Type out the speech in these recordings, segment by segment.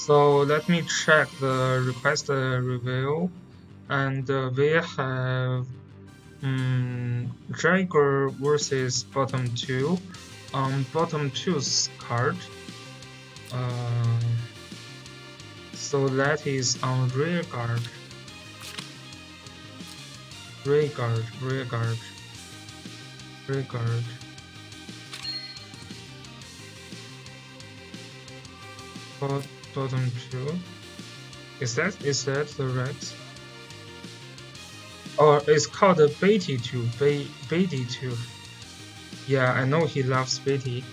So let me check the request review, and we have Jagger versus bottom two. On bottom two's card, uh, so that is on rear guard, rear guard, rear guard, rear guard. Bottom two. Is that the right? Or it's called the Beatty 2. Beatty 2. Yeah, I know he loves Beatty.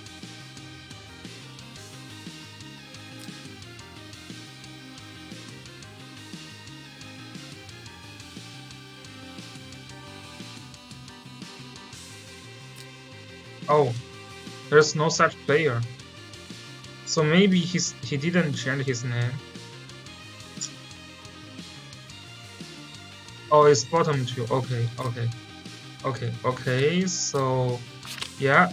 Oh, there's no such player. So maybe he didn't change his name. Oh, it's bottom two. Okay, okay, okay, okay. So, yeah.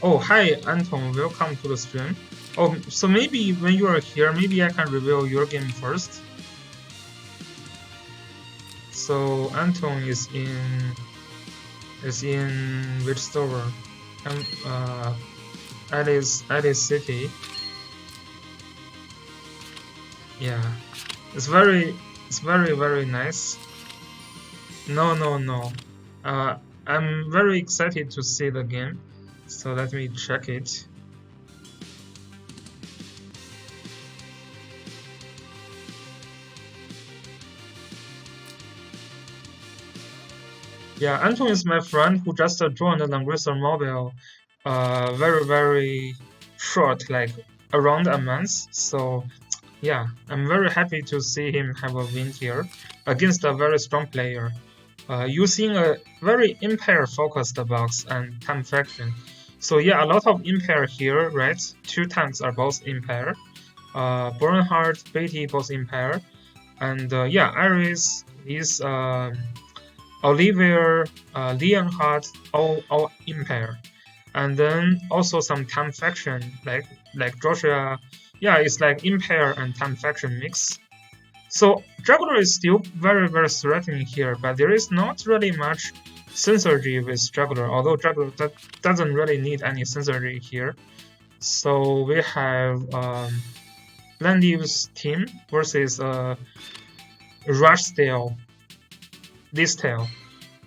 Oh, hi, Anton. Welcome to the stream. Oh, so maybe when you are here, maybe I can reveal your game first. So Anton is in which server? Alice City. Yeah, it's very nice. No. I'm very excited to see the game. So let me check it. Yeah, Anton is my friend who just joined the Langrisser Mobile very short, like around a month. So yeah, I'm very happy to see him have a win here against a very strong player. Using a very impair focused box and time fraction. So yeah, a lot of impair here, right? Two tanks are both impair. Bernhard, Beatty both impair. And yeah, Iris is Oliver, Leonhard, all impair. And then also some time faction like Joshua. Yeah, it's like impair and time faction mix. So Juggler is still very threatening here, but there is not really much synergy with Juggler, although Juggler doesn't really need any synergy here. So we have Blendive's team versus Rush style, this style,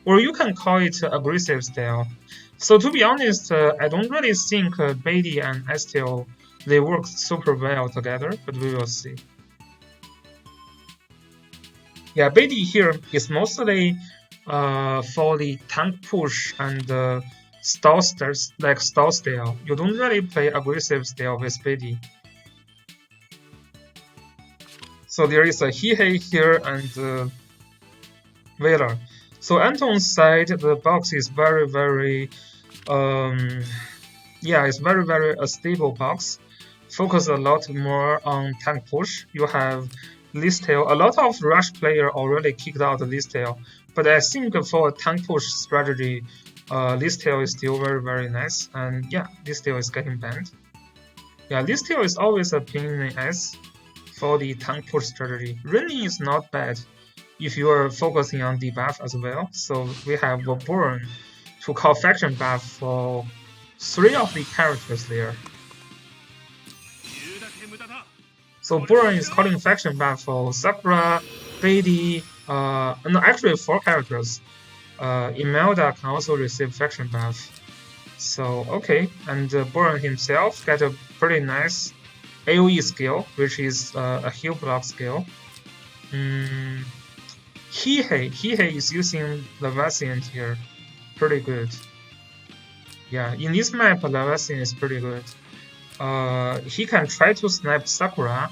or you can call it aggressive style. So to be honest, I don't really think Beatty and Estel they work super well together, but we will see. Yeah, Beatty here is mostly for the tank push and stall stars, like stall style. You don't really play aggressive style with Beatty. So there is a Hihei here and Vela. So Anton's side, the box is very yeah, it's very a stable box. Focus a lot more on tank push. You have Listel. A lot of rush player already kicked out Listel, but I think for a tank push strategy, Listel is still very nice. And yeah, Listel is getting banned. Yeah, Listel is always a pain in the ass for the tank push strategy. Running is not bad if you are focusing on debuff as well. So we have Burn to call faction buff for 3 of the characters there. So Burn is calling faction buff for Sakura, Beatty, no, actually 4 characters. Imelda can also receive faction buff. So okay, and Burn himself got a pretty nice AoE skill, which is a heal block skill. Hihei is using Lavassian here, pretty good. Yeah, in this map, Lavassian is pretty good. He can try to snipe Sakura.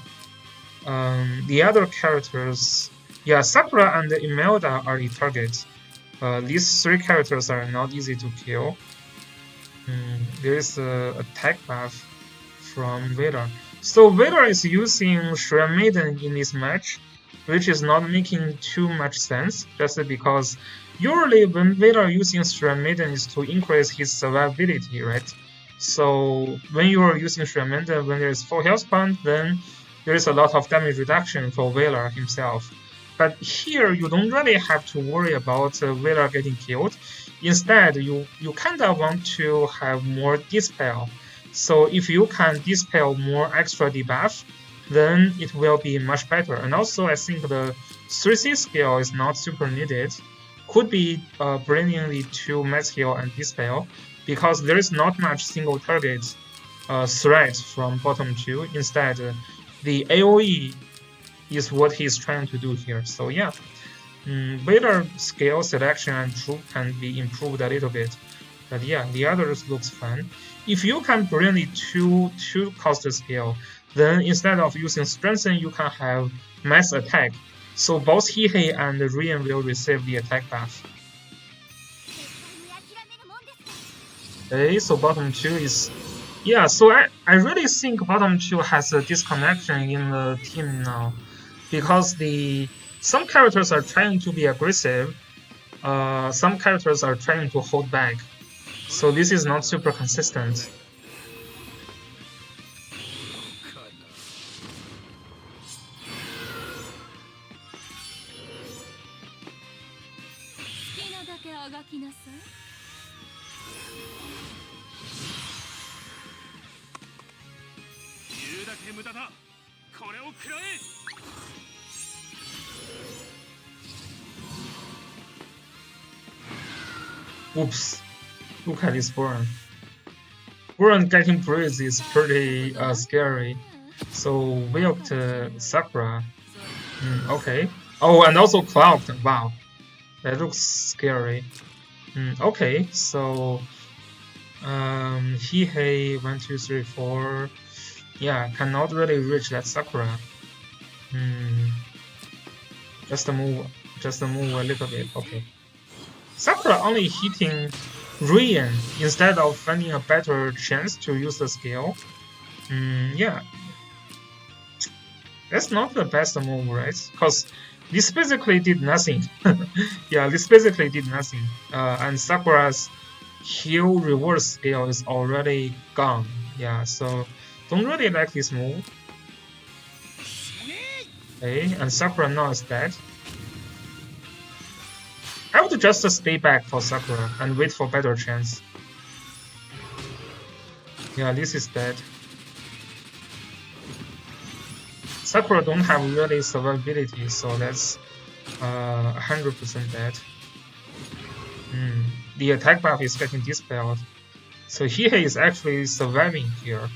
The other characters, yeah, Sakura and Imelda are the target. These 3 characters are not easy to kill. There is a attack buff from Vader. So Vader is using Shrine Maiden in this match, which is not making too much sense, just because usually when Vader using Shrine Maiden is to increase his survivability, right? So when you are using Shamanda, when there is full health point, then there is a lot of damage reduction for Veiler himself. But here you don't really have to worry about Veiler getting killed. Instead, you kind of want to have more dispel. So if you can dispel more extra debuff, then it will be much better. And also, I think the 3C skill is not super needed. Could be bringing the 2 max heal and dispel, because there is not much single target threat from bottom 2. Instead, the AoE is what he's trying to do here. So yeah, Vader scale selection and troop can be improved a little bit. But yeah, the others looks fun. If you can bring the two cost scale, then instead of using strengthen, you can have mass attack. So both Hihei and Rian will receive the attack buff. Okay, so bottom 2 is... Yeah, so I really think bottom 2 has a disconnection in the team now. Because some characters are trying to be aggressive, some characters are trying to hold back. So this is not super consistent. Oops, look at this Burn. Burn getting breeze is pretty scary. So Wilked Sakura. Okay. Oh, and also Cloud. Wow. That looks scary. Okay, so Hihei 1, 2, 3, 4. Yeah, cannot really reach that Sakura. Just move a little bit. Okay. Sakura only hitting Rian instead of finding a better chance to use the skill. Yeah. That's not the best move, right? Because this basically did nothing. Yeah, this basically did nothing. And Sakura's heal reverse skill is already gone. Yeah, so don't really like this move. Okay, and Sakura now is dead. I would just stay back for Sakura and wait for better chance. Yeah, this is dead. Sakura don't have really survivability, so that's 100% dead. The attack buff is getting dispelled, so Hihei is actually surviving here.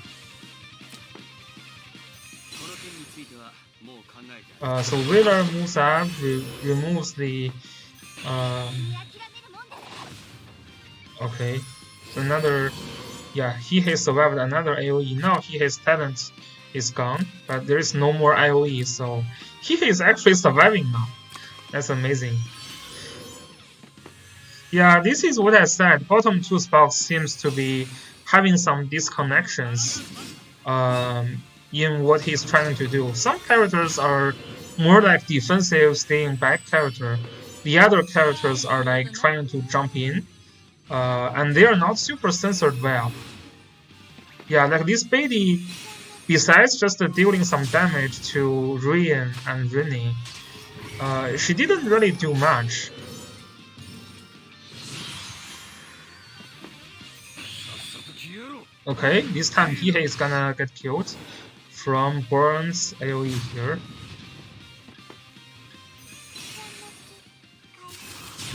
So Wheeler moves up, removes the... okay, so another... Yeah, Hihei survived another AoE. Now Hihei's talent is gone, but there is no more AoE, so Hihei is actually surviving now. That's amazing. Yeah, this is what I said. Bottom 2 spots seems to be having some disconnections in what he's trying to do. Some characters are more like defensive, staying back character. The other characters are like trying to jump in, and they are not super censored well. Yeah, like this Beatty, besides just dealing some damage to Rian and Rini, she didn't really do much. Okay, this time Hihei is gonna get killed from Burn's AoE here.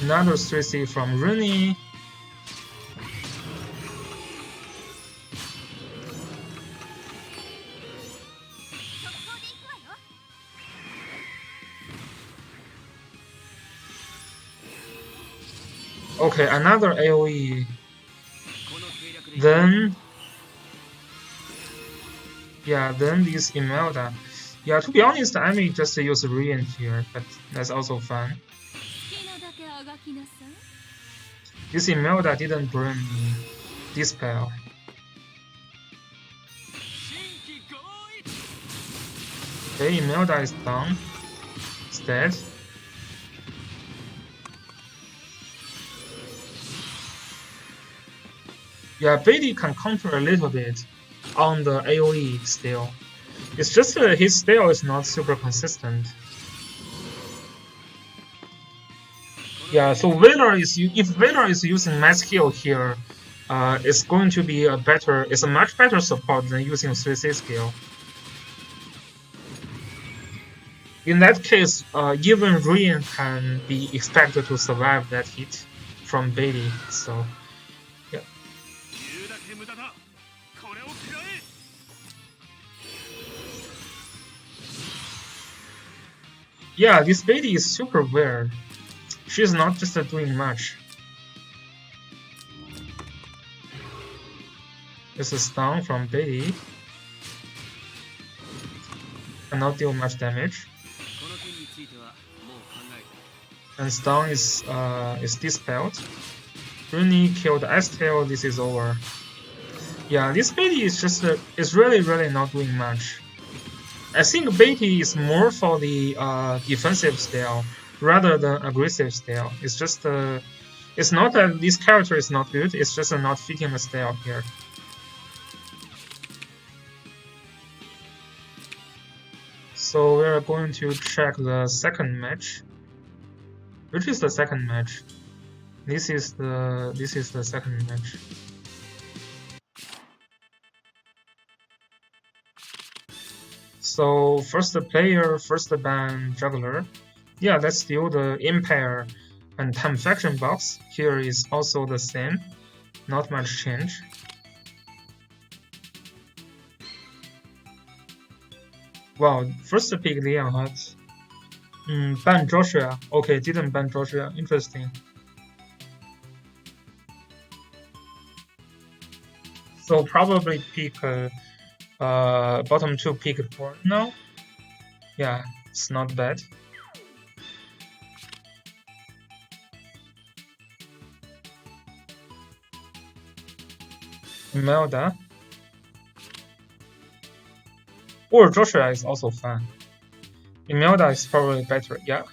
Another 3C from Rini. Okay, another AoE. Then... yeah, then this Imelda. Yeah, to be honest, I may just use Rian here, but that's also fun. This Imelda didn't bring me Dispel. Okay, Imelda is down. It's dead. Yeah, Beatty can counter a little bit on the AoE still. It's just his style is not super consistent. Yeah, so if Valor is using mass heal here, it's going to be it's a much better support than using 3C skill. In that case, even Ryan can be expected to survive that hit from Beatty. So yeah. Yeah, this Beatty is super weird. She's not just doing much. It's a stun from Beatty. Cannot deal much damage. And stun is dispelled. Rooney killed S-Tail, this is over. Yeah, this Beatty is just is really not doing much. I think Beatty is more for the defensive style rather than aggressive style. It's just it's not that this character is not good, it's just not fitting the style here. So we're going to check the second match. Which is the second match? This is the second match. So first player, first ban juggler. Yeah, that's still the Empire and Time Faction box. Here is also the same. Not much change. Wow, first pick Liang Hut. Ban Joshua. Okay, didn't ban Joshua. Interesting. So probably pick bottom two pick for now. Yeah, it's not bad. Imelda. Or Joshua is also fun. Imelda is probably better, yeah.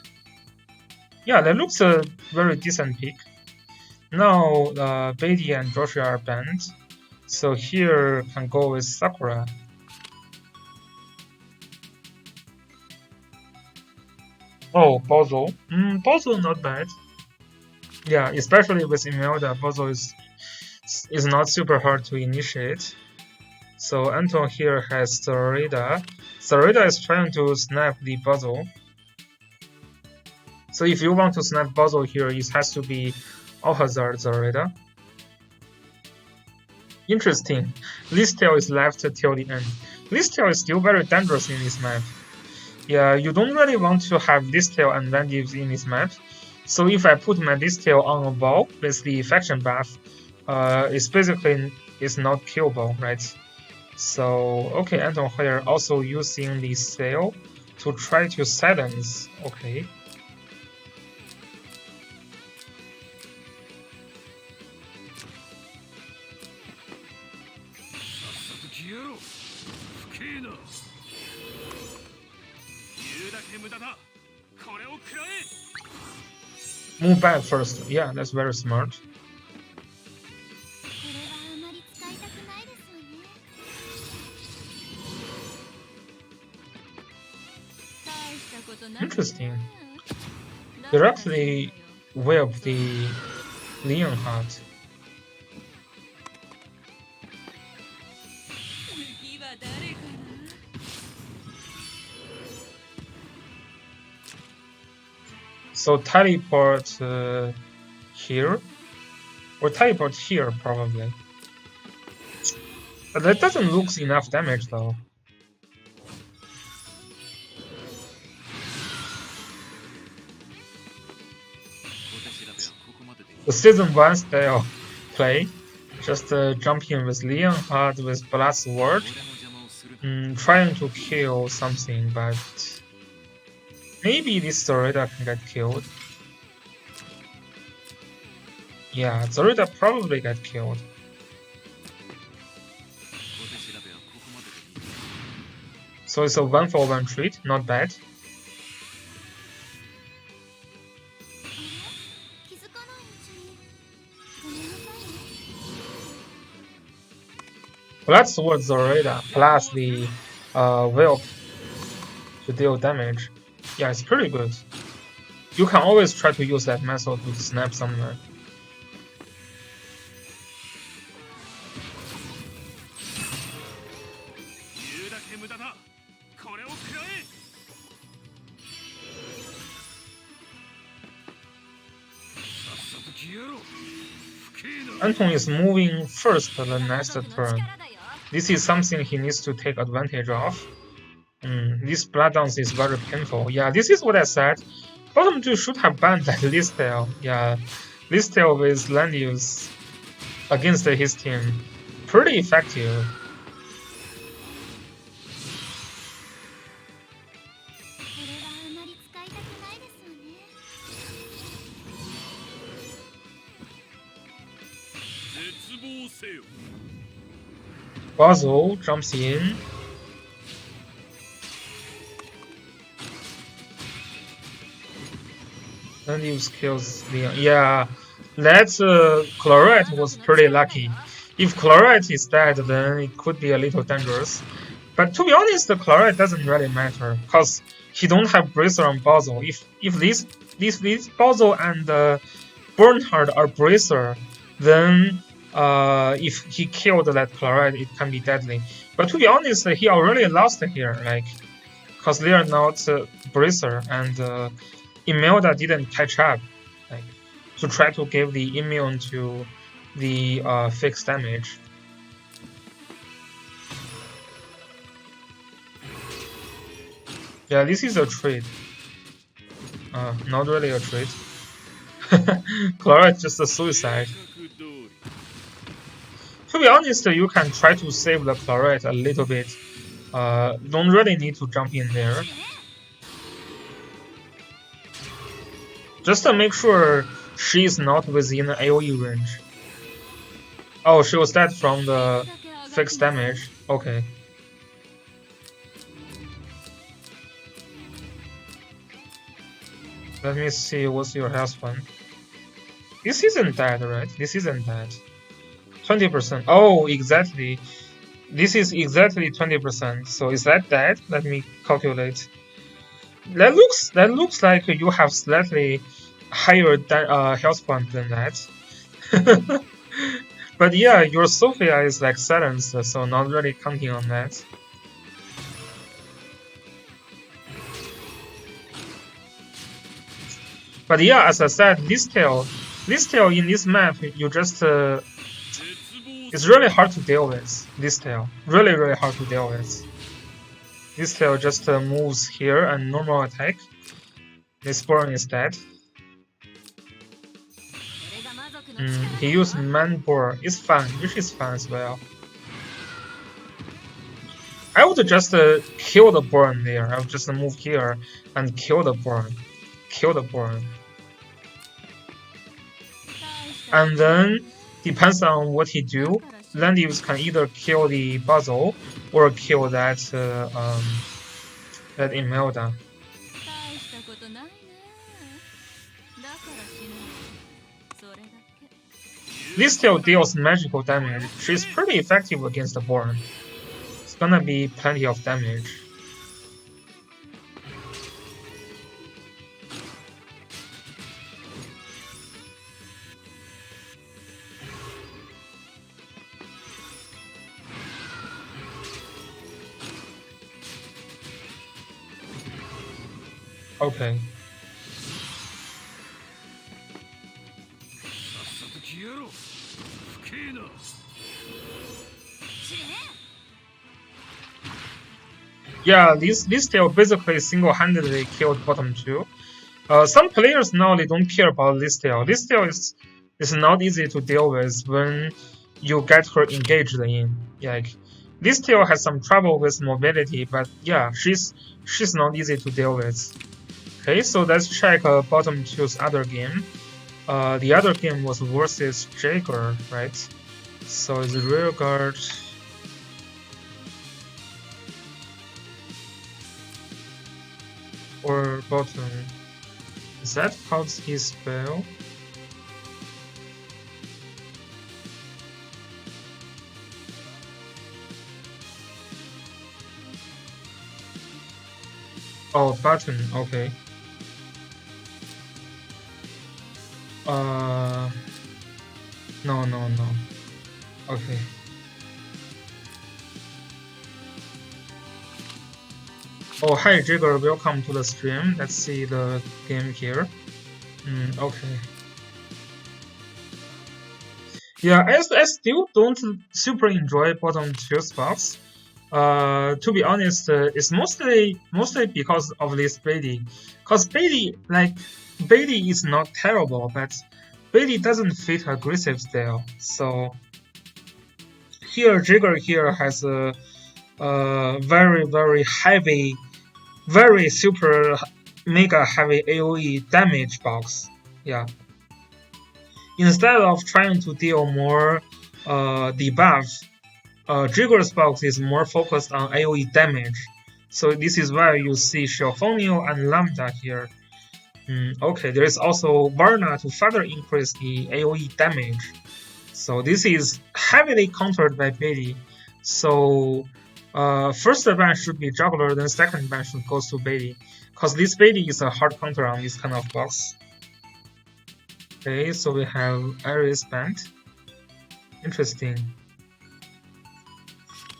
Yeah, that looks a very decent pick. Now Beatty and Joshua are banned. So here can go with Sakura. Oh, Bozo. Bozo not bad. Yeah, especially with Imelda, Bozo is not super hard to initiate. So Anton here has Sarita. Sarita is trying to snap the Bozo. So if you want to snap Bozo here, it has to be Alhazard Sarita. Interesting. Listel is left till the end. Listel is still very dangerous in this map. Yeah, you don't really want to have Listel and Vendives in this map. So if I put my Listel on a wall with the faction buff, it's not killable, right? So okay, Anton here also using the sail to try to silence. Okay. Move back first. Yeah, that's very smart. Interesting. Directly whip the Leon Heart. So teleport here, or teleport here probably. But that doesn't look enough damage though. The season 1 style play, just jump in with Leon Hard with Blast Sword, trying to kill something, but maybe this Zorita can get killed. Yeah, Zorita probably got killed. So it's a 1-for-1 treat, not bad. Blood Sword Zoreda plus the Whelp to deal damage. Yeah, it's pretty good. You can always try to use that method to snap someone. Anton is moving first the next turn. This is something he needs to take advantage of. This blood dance is very painful. Yeah, this is what I said. Bottom 2 should have banned that Listel. Yeah, Listel with land use against his team. Pretty effective. Basil jumps in. And use kills the yeah. That Chlorite was pretty lucky. If Chlorite is dead, then it could be a little dangerous. But to be honest, the Chlorite doesn't really matter because he don't have Bracer on Basil. If these Basil and Bernhard are Bracer, then if he killed that Chlorite, it can be deadly. But to be honest, he already lost here, like because they are not Bracer and. Imelda didn't catch up, like to try to give the immune to the fixed damage. Yeah, this is a trade. Not really a trade. Clara is just a suicide. To be honest, you can try to save the Chlorite a little bit. Don't really need to jump in there. Just to make sure she is not within AoE range. Oh, she was dead from the fixed damage. Okay. Let me see what's your health one. This isn't dead, right? This isn't dead. 20%. Oh, exactly. This is exactly 20%. So is that dead? Let me calculate. That looks like you have slightly higher health point than that. But yeah, your Sophia is like silenced, so not really counting on that. But yeah, as I said, Listel in this map, you just it's really hard to deal with. Listel, really hard to deal with. Listel just moves here and normal attack. This Burn is dead. He used Man Burn. It's fun, which is fun as well. I would just kill the Burn there. I would just move here and kill the Burn. Kill the Burn. And then, depends on what he do, Landius can either kill the Basil or kill that that Imelda. This still deals magical damage. She's pretty effective against the Born. It's gonna be plenty of damage. Okay. Yeah, this still basically single-handedly killed bottom 2. Some players now they don't care about Listel. Listel is not easy to deal with when you get her engaged in. Like Listel has some trouble with mobility, but yeah, she's not easy to deal with. Okay, so let's check bottom 2's other game. The other game was versus Jaeger, right? So it's rear guard. Or bottom. Is that how his spell? Oh, button. Okay. No, no, no. Okay. Oh, hi, Jigger. Welcome to the stream. Let's see the game here. Okay. Yeah, I still don't super enjoy bottom two spots. To be honest, it's mostly because of this Bailey. Cause Bailey is not terrible, but Bailey doesn't fit aggressive style. So here, Jigger here has a very heavy, very super mega heavy AOE damage box. Yeah. Instead of trying to deal more debuff, Jigger's box is more focused on AoE damage. So this is why you see Shelfonio and Lambda here. Okay, there is also Varna to further increase the AoE damage. So this is heavily countered by Bailey. So first ban should be Juggler, then second ban should go to Bailey. Because this Bailey is a hard counter on this kind of box. Okay, so we have Iris banned. Interesting.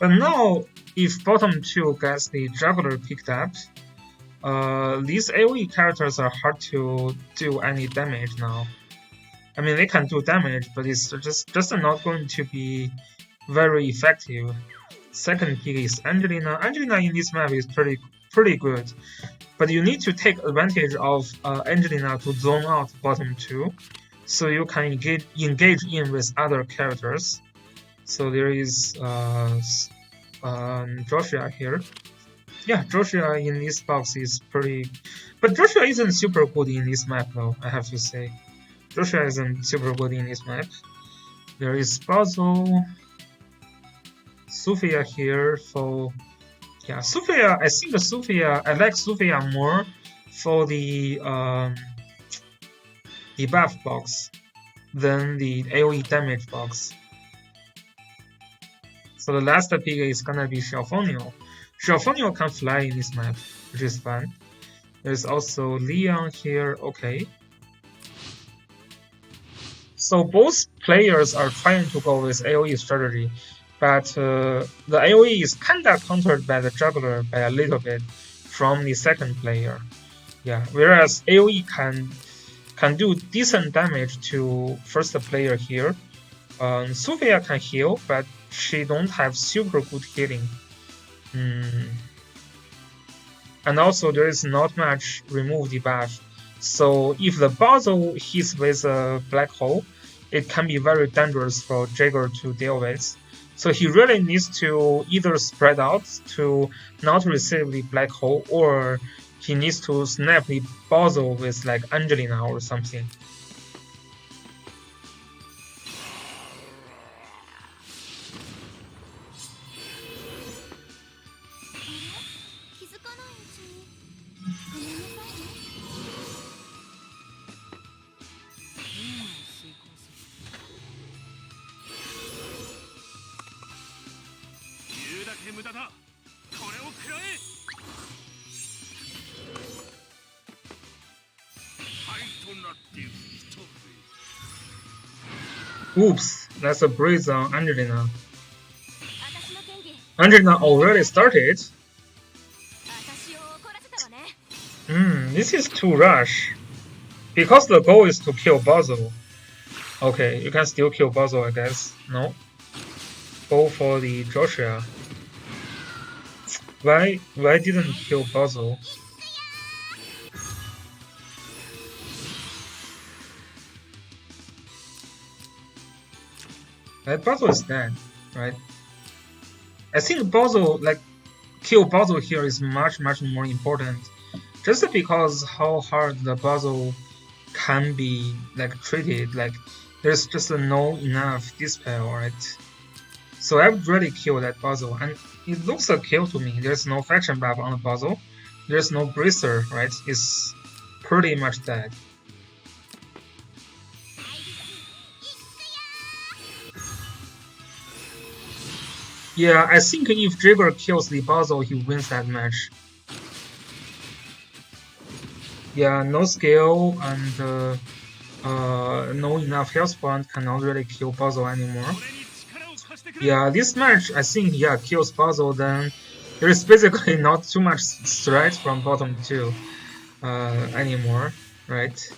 But now, if bottom 2 gets the Juggler picked up, these AoE characters are hard to do any damage now. I mean, they can do damage, but it's just not going to be very effective. Second pick is Angelina. Angelina in this map is pretty good, but you need to take advantage of Angelina to zone out bottom 2, so you can engage in with other characters. So there is Joshua here. Yeah, Joshua in this box is pretty... But Joshua isn't super good in this map though, I have to say. Joshua isn't super good in this map. There is Basil. Sophia here for... Yeah, Sophia, I think I like Sophia more for the debuff box than the AoE damage box. So the last pick is gonna be Shelfonio. Shelfonio can fly in this map, which is fun. There's also Leon here, okay. So both players are trying to go with AoE strategy, but the AoE is kinda countered by the Juggler by a little bit from the second player. Yeah, whereas AoE can do decent damage to first player here. Sophia can heal, but she don't have super good healing. And also there is not much remove debuff. So if the Basil hits with a black hole, it can be very dangerous for Jagger to deal with. So he really needs to either spread out to not receive the black hole, or he needs to snap the Basil with like Angelina or something. Oops, that's a breeze on Angelina. Angelina already started. This is too rush. Because the goal is to kill Basil. Okay, you can still kill Basil, I guess. No. Go for the Joshua. Why didn't kill Basil? Basil is dead, right? I think Basil, kill Basil here is much more important. Just because how hard the Basil can be, treated, there's just no enough dispel, right? So I would really kill that Basil, and it looks a kill to me. There's no faction buff on the Basil. There's no Bracer, right? It's pretty much dead. Yeah, I think if Jagger kills the Basil, he wins that match. Yeah, no skill and no enough health point cannot really kill Puzzle anymore. Yeah, this match I think kills Puzzle. Then there is basically not too much threat from bottom two anymore, right?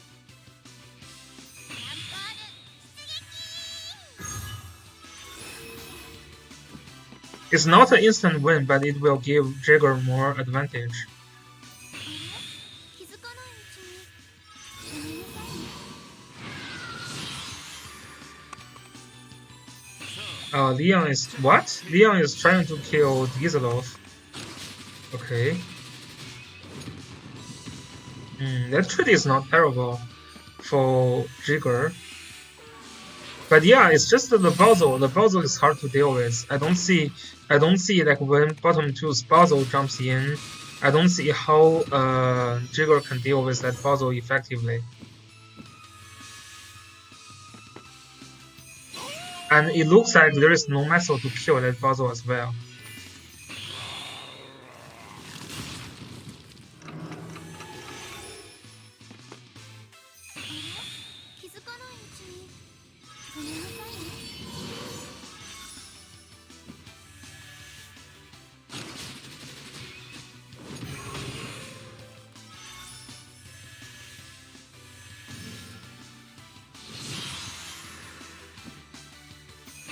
It's not an instant win, but it will give Jigger more advantage. Leon is what? Leon is trying to kill Dieselov. Okay. That trade is not terrible for Jigger. But yeah, it's just the Bowser. The Bowser is hard to deal with. I don't see like when bottom two's Bowser jumps in, I don't see how Jigger can deal with that Bowser effectively. And it looks like there is no method to kill that Bowser as well.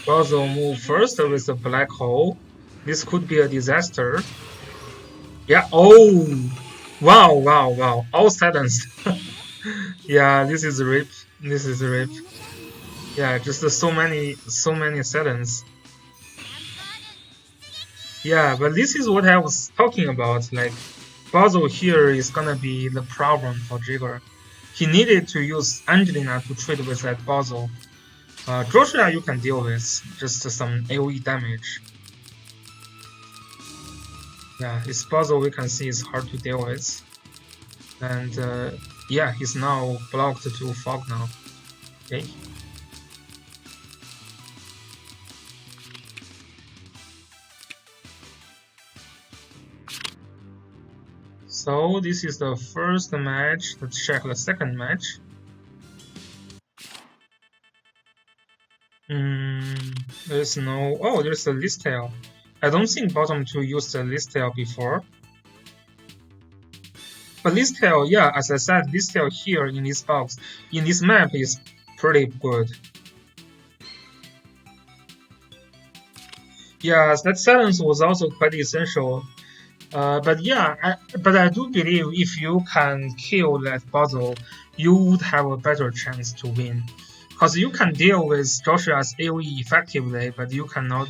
Bowser move first with the black hole. This could be a disaster. Yeah, oh! Wow, wow, wow. All silenced. Yeah, this is rip. This is rip. Yeah, just so many silence. Yeah, but this is what I was talking about. Like, Bowser here is gonna be the problem for Jigger. He needed to use Angelina to trade with that Bowser. Joshua you can deal with, just some AoE damage. Yeah, his Bowser we can see is hard to deal with. And yeah, he's now blocked to Fog now. Okay. So this is the first match. Let's check the second match. There's no... Oh, there's a Listel. I don't think bottom 2 used the Listel before. But Listel, yeah, as I said, Listel here in this box, in this map is pretty good. Yeah, that silence was also quite essential. But yeah, I do believe if you can kill that Bowser, you would have a better chance to win. Because you can deal with Joshua's AoE effectively, but you cannot,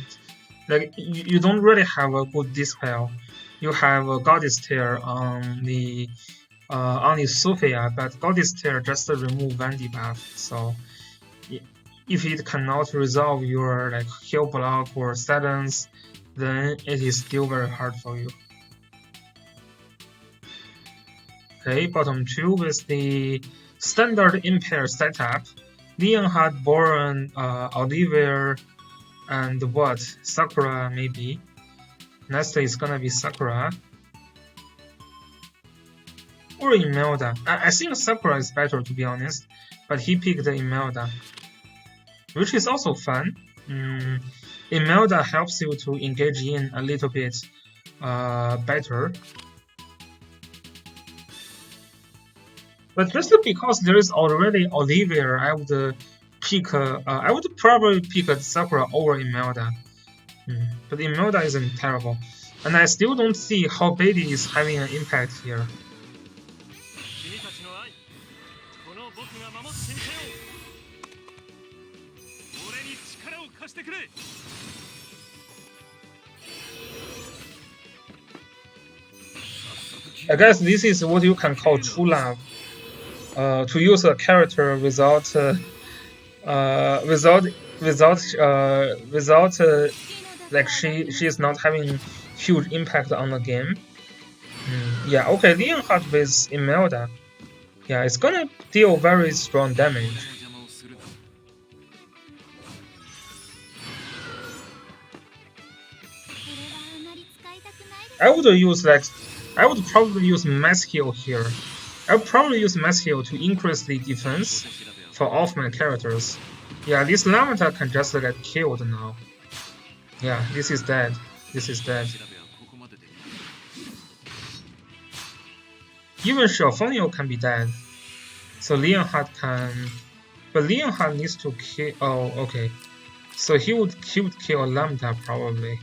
like, you don't really have a good dispel. You have a Goddess Tear on the Sophia, but Goddess Tear just remove one debuff. So if it cannot resolve your like heal block or silence, then it is still very hard for you. Okay, bottom 2 with the standard impair setup. Leon had Boron, Olivia, and what? Sakura, maybe. Next is gonna be Sakura. Or Imelda. I think Sakura is better, to be honest. But he picked Imelda. Which is also fun. Imelda helps you to engage in a little bit better. But just because there is already Olivia, I would probably pick Sakura over Imelda. But Imelda isn't terrible. And I still don't see how Baby is having an impact here. I guess this is what you can call true love. To use a character without like she is not having huge impact on the game. Yeah, okay, Leonhardt with Imelda. Yeah, it's gonna deal very strong damage. I would probably use Mass Heal here. I'll probably use Mass Heal to increase the defense for all of my characters. Yeah, this Lamenta can just get killed now. Yeah, this is dead. This is dead. Even Shelfonio can be dead. So Leonhard can... But Leonhard needs to kill... Oh, okay. So he would kill Lambda probably.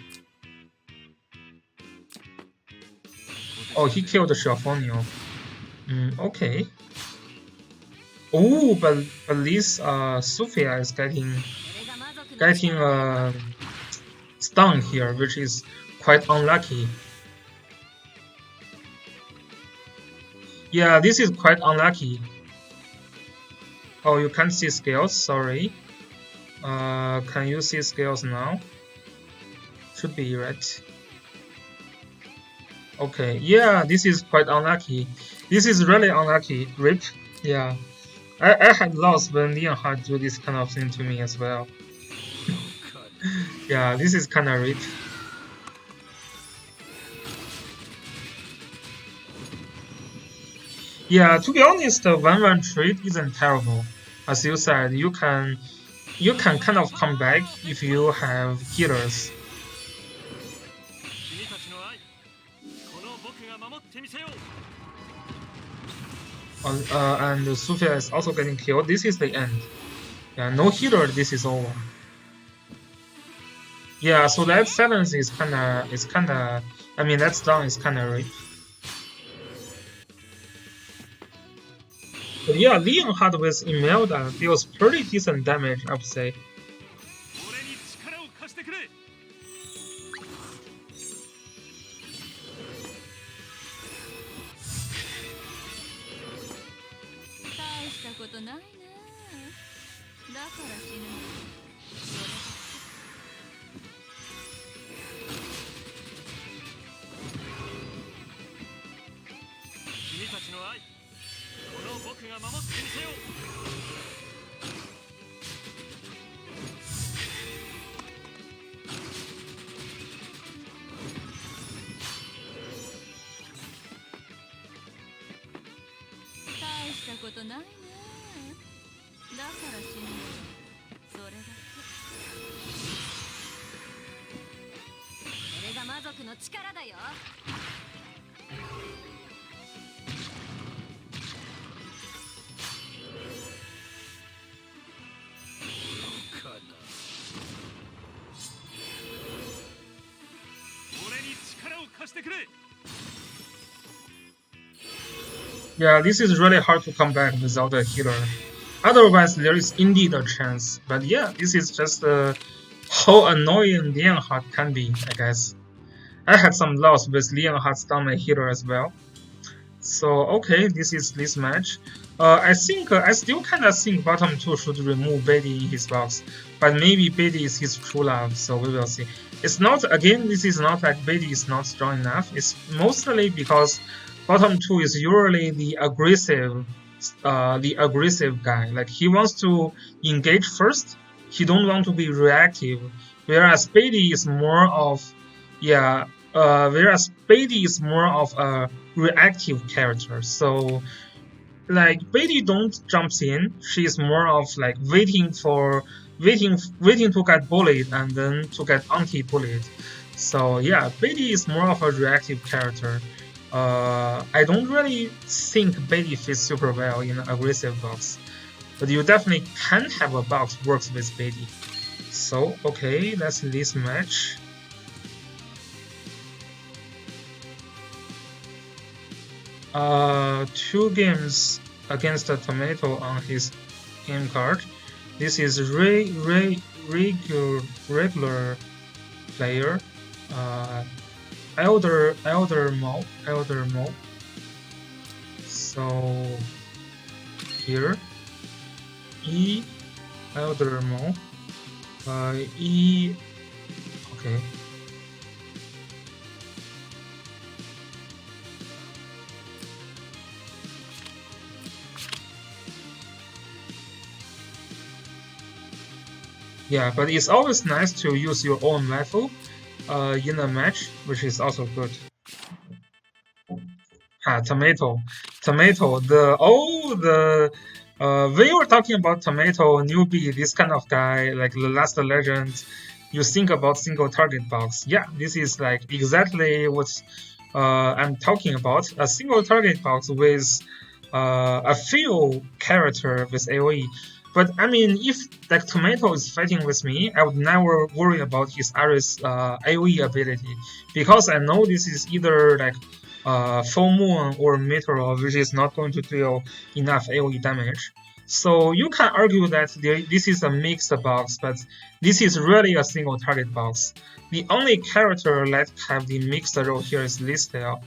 Oh, he killed Shelfonio. Okay. Oh, but this Sophia is getting stunned here, which is quite unlucky. Yeah, this is quite unlucky. Oh, you can't see scales, sorry. Can you see scales now? Should be right. Okay, yeah, this is quite unlucky. This is really unlucky. RIP. Yeah. I had lost when Leonhard do this kind of thing to me as well. Yeah, this is kinda RIP. Yeah, to be honest, the 1-1 trade isn't terrible. As you said, you can kind of come back if you have healers. And Sophia is also getting killed. This is the end. Yeah, no healer, this is over. Yeah, so that silence is kinda I mean that stun is kinda RIP. But yeah, Leonhard with Imelda deals pretty decent damage, I would say. Yeah, this is really hard to come back without a healer. Otherwise, there is indeed a chance. But yeah, this is just how annoying Leonhard can be, I guess. I had some loss with Leonhard stun my healer as well. So okay, this is this match. I think I still kinda think bottom 2 should remove Beatty in his box, but maybe Beatty is his true love, so we will see. It's not, again, this is not like Beatty is not strong enough. It's mostly because bottom 2 is usually the aggressive guy. Like he wants to engage first. He don't want to be reactive. Whereas Beatty is more of a reactive character. So like Beatty don't jumps in. She's more of like waiting to get bullied and then to get anti-bullied. So yeah, Beatty is more of a reactive character. I don't really think Beatty fits super well in an aggressive box, but you definitely can have a box works with Beatty. So okay, that's this match. Two games against a tomato on his game card. This is regular player. Elder Mo. So here E Elder Mo. E. Okay. Yeah, but it's always nice to use your own metal in a match, which is also good. Tomato. When you were talking about Tomato, newbie, this kind of guy, like the last legend, you think about single target box. Yeah, this is like exactly what I'm talking about. A single target box with a few character with AoE. But I mean, if like Tomato is fighting with me, I would never worry about his Ares AoE ability because I know this is either like Full Moon or Meteor, which is not going to deal enough AoE damage. So you can argue that this is a mixed box, but this is really a single target box. The only character that have the mixed role here is Listel,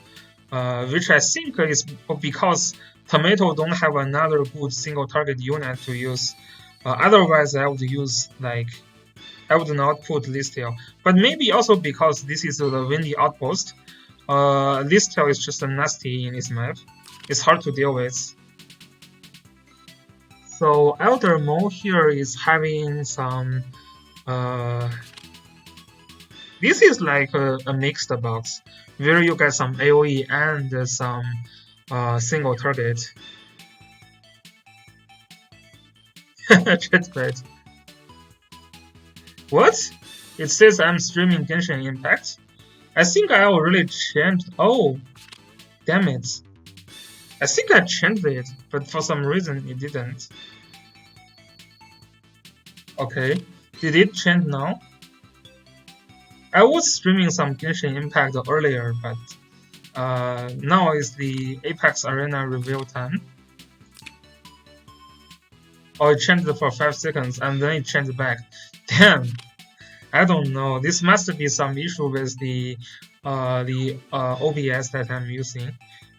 which I think is because Tomato don't have another good single target unit to use. Otherwise, I would use like I would not put Listel. But maybe also because this is the Windy Outpost. Listel is just a nasty in this map. It's hard to deal with. So Elder Mo here is having some. This is like a mixed box where you get some AoE and some single target. Chatbait. What? It says I'm streaming Genshin Impact. I think I already changed. Oh, damn it. I think I changed it, but for some reason it didn't. Okay, did it change now? I was streaming some Genshin Impact earlier, but now is the Apex Arena reveal time. Oh, it changed for 5 seconds and then it changed back. Damn, I don't know. This must be some issue with the OBS that I'm using.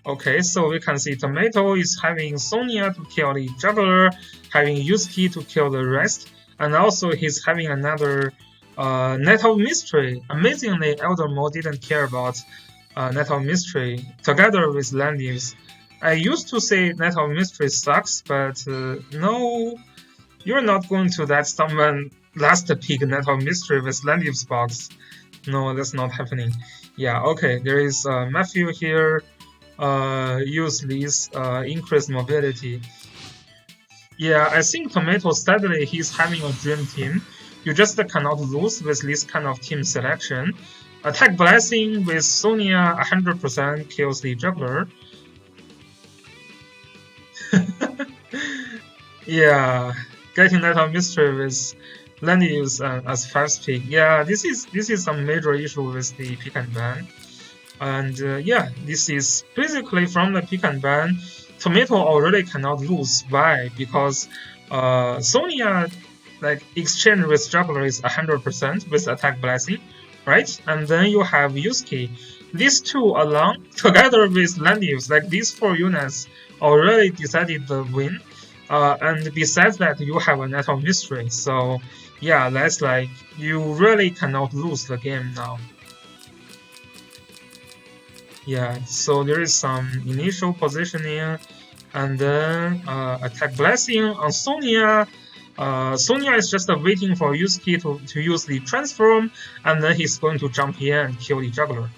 Okay, so we can see Tomato is having Sonia to kill the juggler, having Yusuke to kill the rest, and also he's having another Net of Mystery. Amazingly, Elder Mo didn't care about Net of Mystery together with Landius. I used to say Net of Mystery sucks, but no, you're not going to let someone last pick Net of Mystery with Landius box. No, that's not happening. Yeah, okay, there is Matthew here. Use this increased mobility. Yeah, I think Tomato sadly he's having a dream team. You just cannot lose with this kind of team selection. Attack Blessing with Sonia 100% kills the juggler. Yeah, getting that on mystery with Landius as first pick. Yeah, this is some major issue with the pick and ban. And yeah, this is basically from the pick and ban. Tomato already cannot lose. Why? Because Sonia like exchange with juggler is 100% with attack blessing, right? And then you have Yusuke. These two alone, together with Landius, like these 4 units already decided the win. And besides that, you have a Net of Mystery. So yeah, that's like you really cannot lose the game now. Yeah, so there is some initial positioning, and then attack blessing on Sonia. Sonia is just waiting for Yusuke to use the transform, and then he's going to jump in and kill the juggler.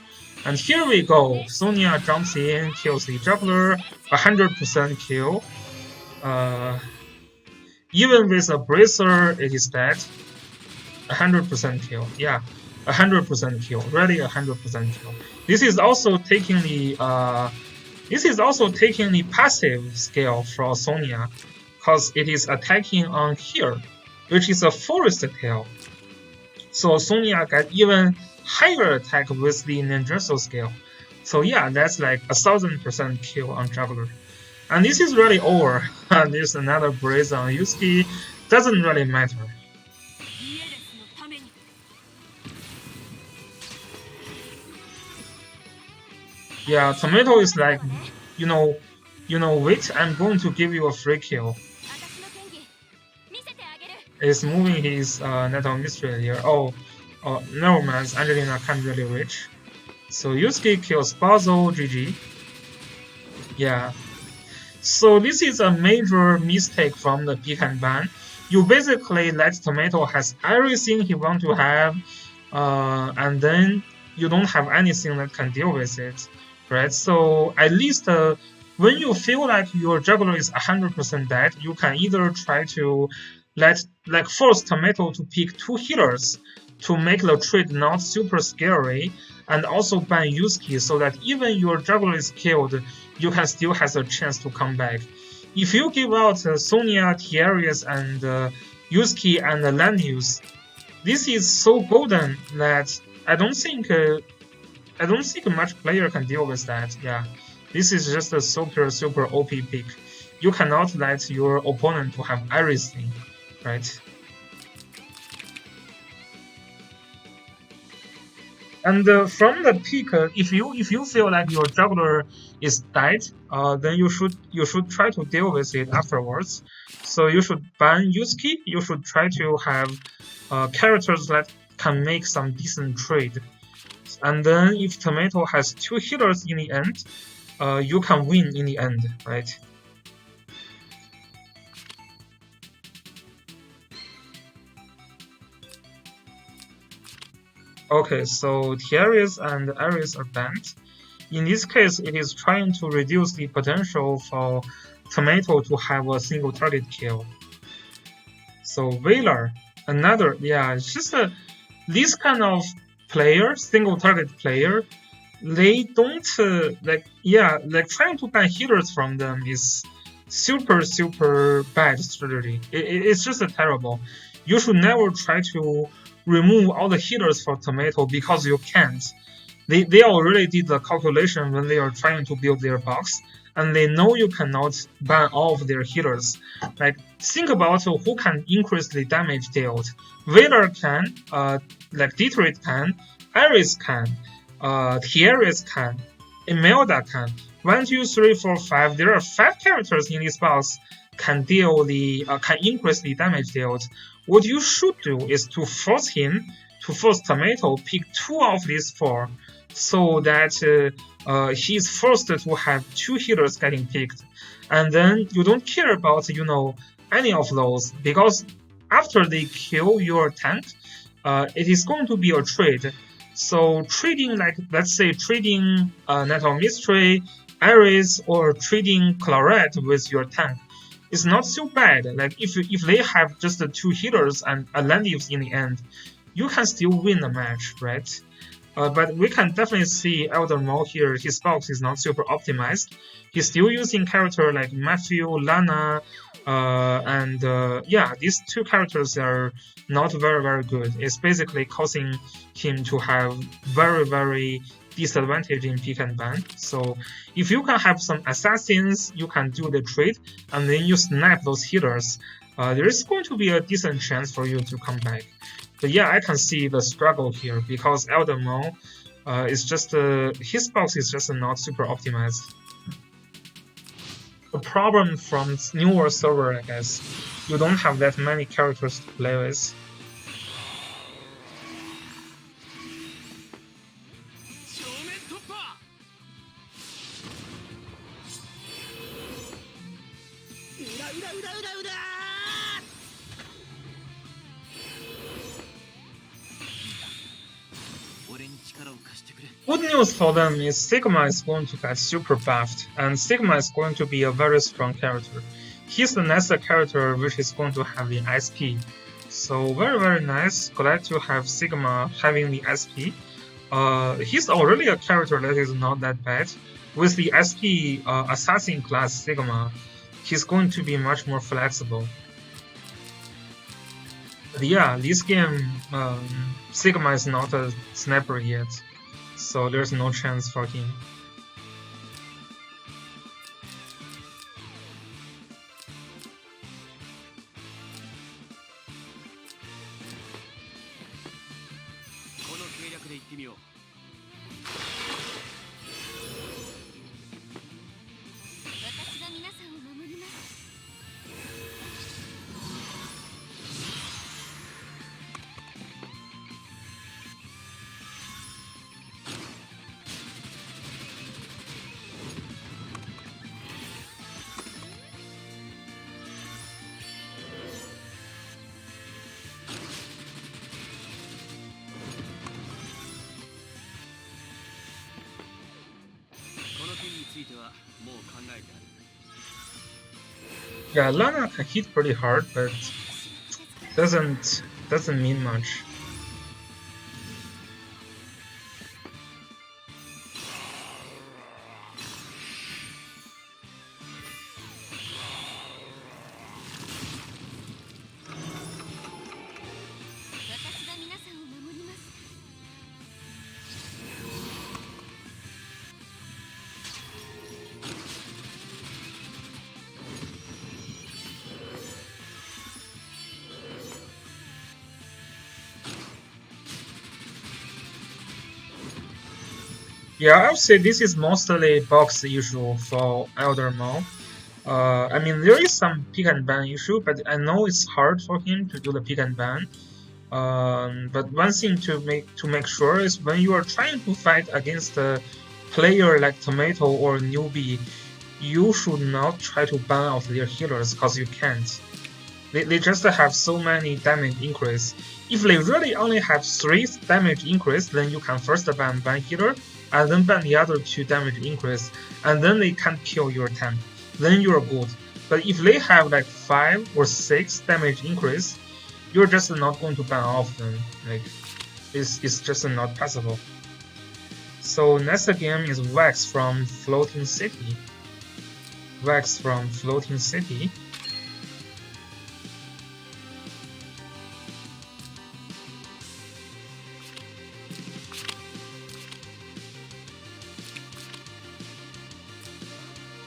And here we go. Sonia jumps in, kills the juggler, 100% kill. Even with a bracer, it is dead. 100% kill. Yeah, 100% kill. Really 100% kill. This is also taking the passive skill for Sonia, because it is attacking on here, which is a forest tail. So Sonia got even higher attack with the ninjutsu skill. So yeah, that's like 1000% kill on juggler. And this is really over. There's another brace on Yusuke. Doesn't really matter. Yeah, Tomato is like, wait, I'm going to give you a free kill. He's moving his Net of Mystery here. Oh, never mind, Angelina can't really reach. So Yusuke kills Bazo, GG. Yeah. So this is a major mistake from the pick and ban. You basically let Tomato has everything he want to have, and then you don't have anything that can deal with it. right? So at least when you feel like your juggler is 100% dead, you can either try to force Tomato to pick 2 healers to make the trade not super scary, and also ban Yusuke so that even your juggler is killed, you can still have a chance to come back. If you give out Sonia, Tiaris, and Yusuke and Lanius, this is so golden that I don't think much player can deal with that. Yeah, this is just a super OP pick. You cannot let your opponent to have everything, right? And from the pick, if you feel like your juggler is dead, then you should try to deal with it afterwards. So you should ban Yusuke. You should try to have characters that can make some decent trade. And then if Tomato has 2 healers in the end, you can win in the end, right? Okay, so Tiaris and Ares are banned. In this case, it is trying to reduce the potential for Tomato to have a single target kill. So Veiler, another, yeah, it's just this kind of player, single target player, they don't like trying to ban healers from them is super bad strategy. It's just terrible. You should never try to remove all the healers for Tomato because you can't. They already did the calculation when they are trying to build their box, and they know you cannot ban all of their healers. Like think about who can increase the damage dealt. Vader can, Dietrich can, Ares can, Tiaris can, Imelda can. 1, 2, 3, 4, 5. There are 5 characters in this box can increase the damage dealt. What you should do is to force Tomato pick 2 of these 4, so that he's forced to have 2 healers getting picked, and then you don't care about any of those, because after they kill your tank, it is going to be a trade. So trading, like let's say trading Nettle Mystery, Ares, or trading Claret with your tank is not so bad. Like if they have just the 2 healers and Atlantis in the end, you can still win the match, right? But we can definitely see Elder Mo here. His box is not super optimized. He's still using character like Matthew, Lana, and yeah, these 2 characters are not very good. It's basically causing him to have very disadvantage in pick and ban. So if you can have some assassins, you can do the trade, and then you snap those healers. There is going to be a decent chance for you to come back. But yeah, I can see the struggle here because Elder Mo is just his box is just not super optimized. The problem from newer server, I guess, you don't have that many characters to play with. Good news for them is Sigma is going to get super buffed, and Sigma is going to be a very strong character. He's the next character which is going to have the SP. So very nice. Glad to have Sigma having the SP. He's already a character that is not that bad. With the SP Assassin class Sigma, he's going to be much more flexible. But yeah, this game, Sigma is not a sniper yet, so there's no chance for him. Yeah, Lana can hit pretty hard, but doesn't mean much. Yeah, I would say this is mostly box issue for Elder Mo. I mean, there is some pick and ban issue, but I know it's hard for him to do the pick and ban. But one thing to make sure is when you are trying to fight against a player like Tomato or Newbie, you should not try to ban off their healers because you can't. They just have so many damage increase. If they really only have 3 damage increase, then you can first ban one healer, and then ban the other 2 damage increase, and then they can't kill your tank. Then you're good. But if they have like 5 or 6 damage increase, you're just not going to ban off them. Like, it's just not possible. So next game is Wax from Floating City. Wax from Floating City.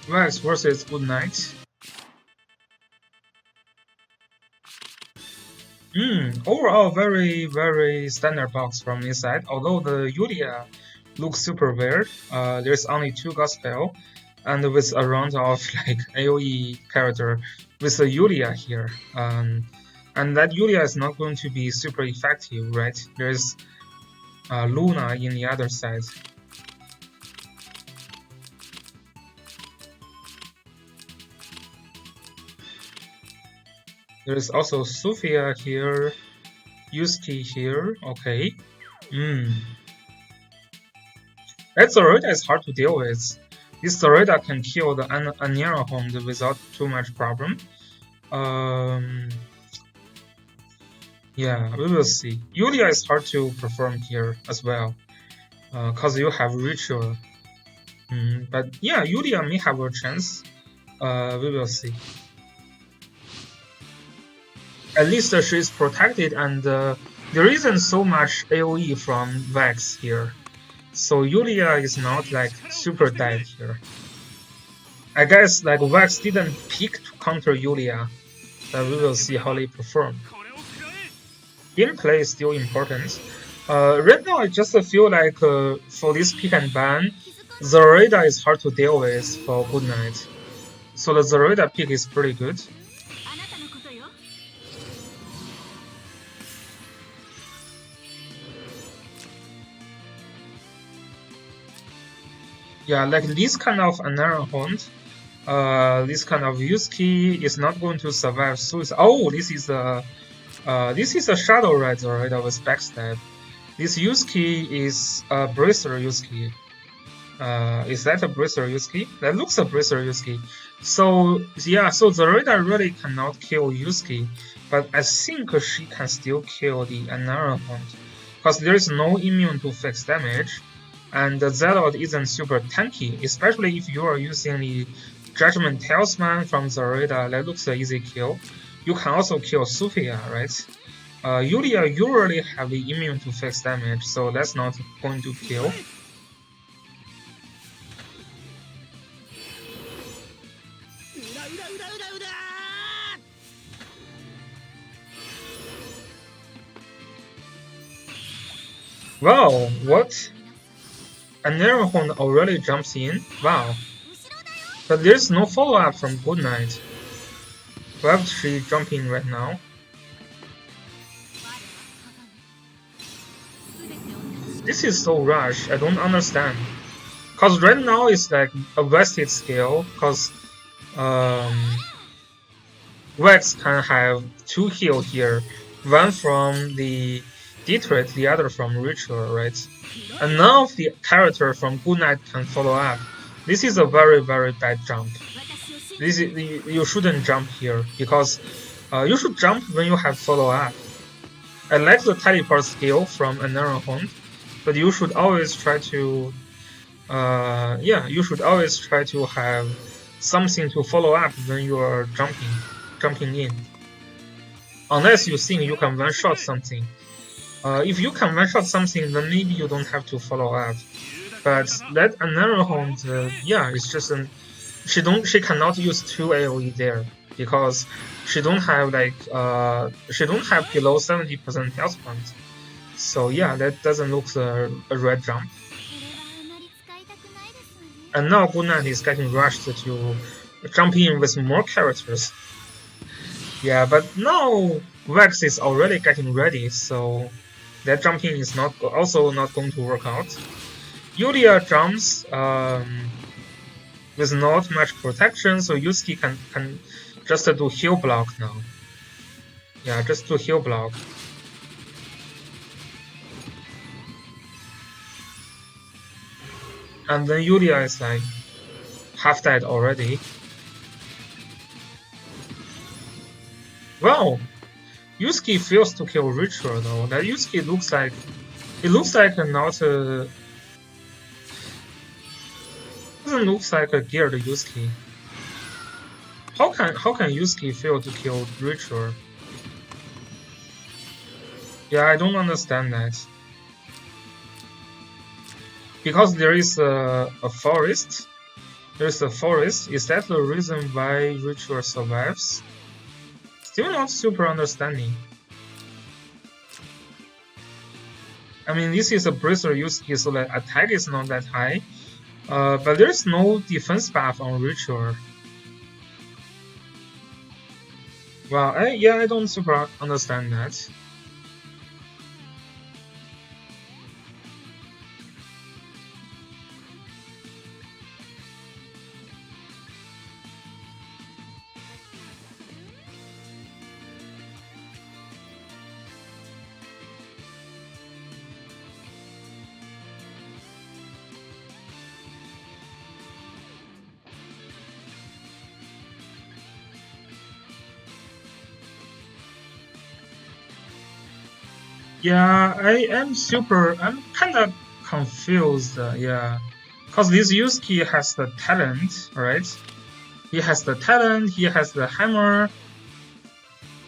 Wax versus Good Night. Overall, very standard box from this side. Although the Yulia looks super weird. There's only 2 God spell, and with a round of like AOE character with the Yulia here. And that Yulia is not going to be super effective, right? There's Luna in the other side. There's also Sophia here, Yusuke here, okay. That Zoraida is hard to deal with. This Zoraida can kill the Anira Hound without too much problem. Yeah, we will see. Yulia is hard to perform here as well, cause you have Ritual. But yeah, Yulia may have a chance. We will see. At least she is protected, and there isn't so much AOE from Vex here. So Yulia is not like super dead here. I guess like Vex didn't pick to counter Yulia, but we will see how they perform. Gameplay is still important. Right now I just feel like for this pick and ban, Zoraida is hard to deal with for Good Night. So the Zoraida pick is pretty good. Yeah, like this kind of Anara Hound, this kind of Yusuke is not going to survive suicide. Oh, this is a Shadow Rider with backstab. This Yusuke is a Bracer Yusuke. Is that a Bracer Yusuke? That looks a Bracer Yusuke. So yeah, so Zoraida really cannot kill Yusuke, but I think she can still kill the Anara Hound, because there is no immune to fixed damage. And the Zealot isn't super tanky, especially if you are using the Judgment Talisman from Zoraida. That looks an easy kill. You can also kill Sophia, right? Yulia usually have the immune to fixed damage, so that's not going to kill. Wow, what? Anira Hound already jumps in? Wow. But there's no follow-up from Good Night. Why would she jump in right now? This is so rushed, I don't understand. Cause right now it's like a vested skill, cause Vex can have 2 heal here, one from the Detroit, the other from Ritual, right? And none of the character from Good Night can follow up. This is a very, very bad jump. You shouldn't jump here because you should jump when you have follow-up. I like the teleport skill from Another Home, but you should always try to you should always try to have something to follow up when you are jumping in. Unless you think you can one-shot something. If you can one-shot something, then maybe you don't have to follow up. But that Another Home, it's just she cannot use 2 AoE there because she don't have below 70% health points. So yeah, that doesn't look a red jump. And now Gunnar is getting rushed to jump in with more characters. Yeah, but now Vex is already getting ready, so that jumping is also not going to work out. Yulia jumps with not much protection, so Yusuke can just do heal block now. Yeah, just do heal block. And then Yulia is like half dead already. Wow, Yusuke fails to kill Ritual though. That Yusuke looks like not a doesn't look like a geared Yusuke. How can Yusuke fail to kill Ritual? Yeah, I don't understand that. Because there is a forest. There's a forest. Is that the reason why Ritual survives? Still not super understanding. I mean, this is a Bracer Yusuke, so the attack is not that high. But there's no defense buff on Ritual. Well, I don't super understand that. Yeah, I'm kinda confused, yeah. Cause this Yusuke has the talent, right? He has the talent, he has the hammer,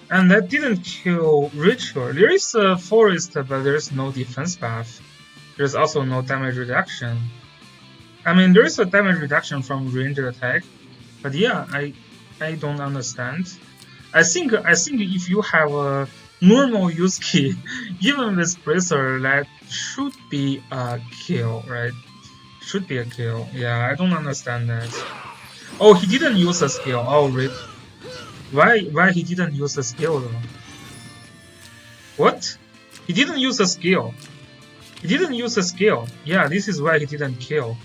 and that didn't kill Ritual. There is a forest, but there's no defense buff. There's also no damage reduction. I mean, there is a damage reduction from ranged attack, but yeah, I don't understand. I think if you have a normal Yusuke, even with Bracer, that should be a kill, right? Should be a kill. Yeah, I don't understand that. Oh, he didn't use a skill. Oh, rip. Why he didn't use a skill though? What? He didn't use a skill. He didn't use a skill. Yeah, this is why he didn't kill.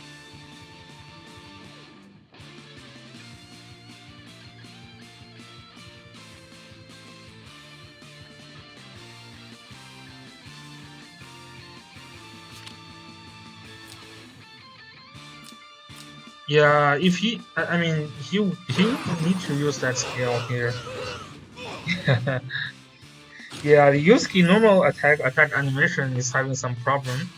Yeah, if he, I mean, he need to use that skill here. Yeah, the Yusuke normal attack animation is having some problem.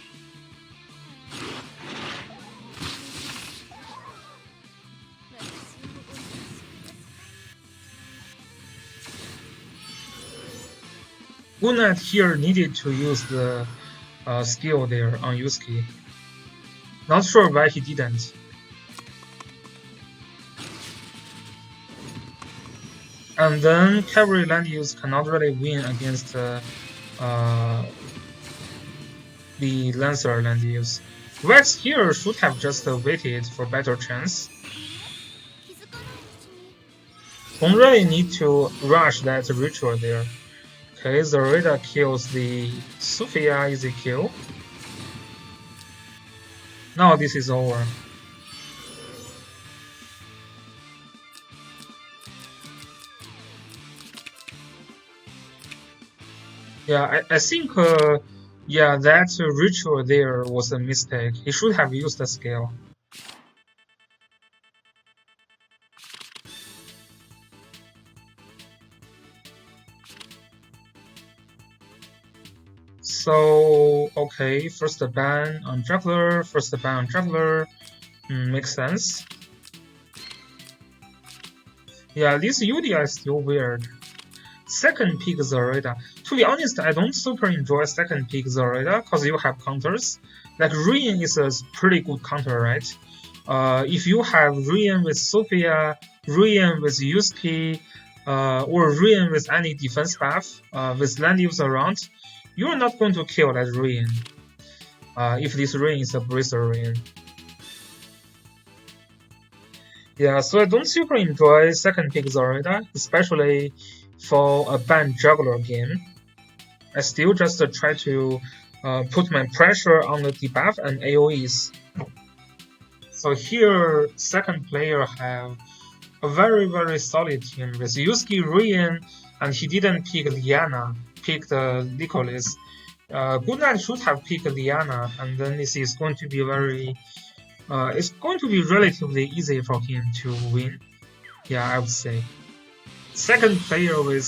Unat here needed to use the skill there on Yusuke. Not sure why he didn't. And then cavalry land use cannot really win against the Lancer land use. Vex here should have just waited for better chance. Don't really need to rush that ritual there. Okay, Zareda kills the Sophia, easy kill. Now this is over. Yeah, I think that ritual there was a mistake. He should have used the scale. So, okay, first ban on Juggler, makes sense. Yeah, this UDI is still weird. Second pick Zorida. To be honest, I don't super enjoy second pick Zorida because you have counters. Like Ruin is a pretty good counter, right? If you have Ruin with Sophia, Ruin with Yusuke, or Ruin with any defense buff, with land use around, you're not going to kill that Ruin. If this Ruin is a Bracer Ruin. Yeah, so I don't super enjoy second pick Zorida, especially for a banned juggler game. I still just try to put my pressure on the debuff and AoEs. So here, second player have a very solid team with Yusuke, Rian, and he didn't pick Liana, picked Nicholas. Goodnight should have picked Liana, and then this is going to be it's going to be relatively easy for him to win. Yeah, I would say. Second player with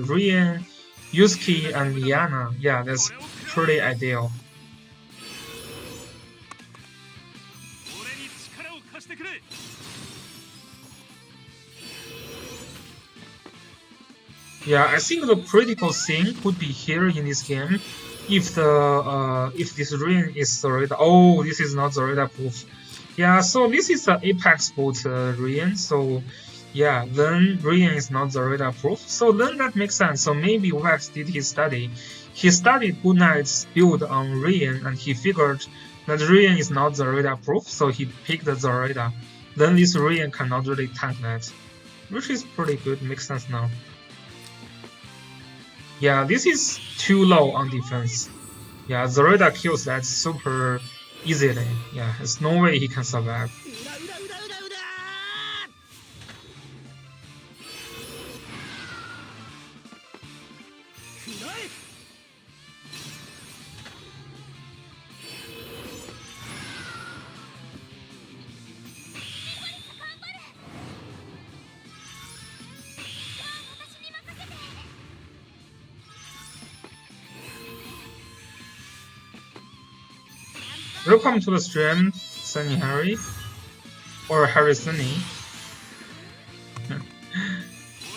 Rian, Yusuke, and Liana. Yeah, that's pretty ideal. Yeah, I think the critical thing could be here in this game if this ring is Zorida. Oh, this is not Zorida proof. Yeah, so this is the Apex boot ring. So yeah, then ring is not Zorida proof. So then that makes sense. So maybe Wax did his study. He studied Goodnight's build on ring and he figured that ring is not Zorida proof. So he picked Zorida. Then this ring cannot really tank that, which is pretty good. Makes sense now. Yeah, this is too low on defense. Yeah, Zorida kills that super easily. Yeah, there's no way he can survive. Welcome to the stream, Sunny Harry. Or Harry Sunny.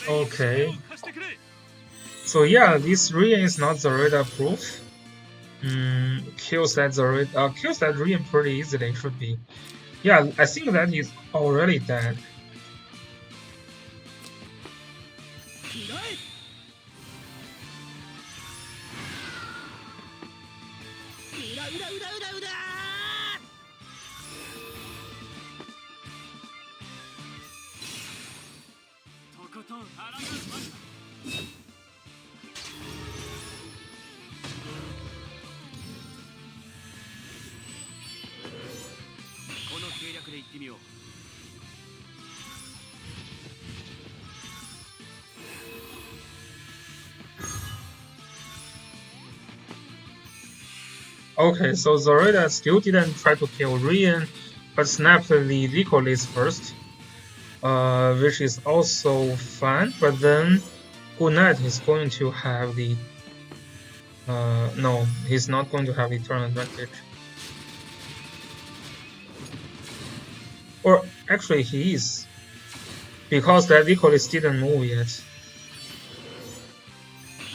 Okay. So yeah, this Rian is not Zorida proof. Kills that Rian pretty easily, should be. Yeah, I think that he's already dead. Okay, so Zorida still didn't try to kill Rian, but snapped the Nicholas first, which is also fine. But then Goodnight is going to have the no, he's not going to have the turn advantage. Or actually he is, because that Nicholas didn't move yet.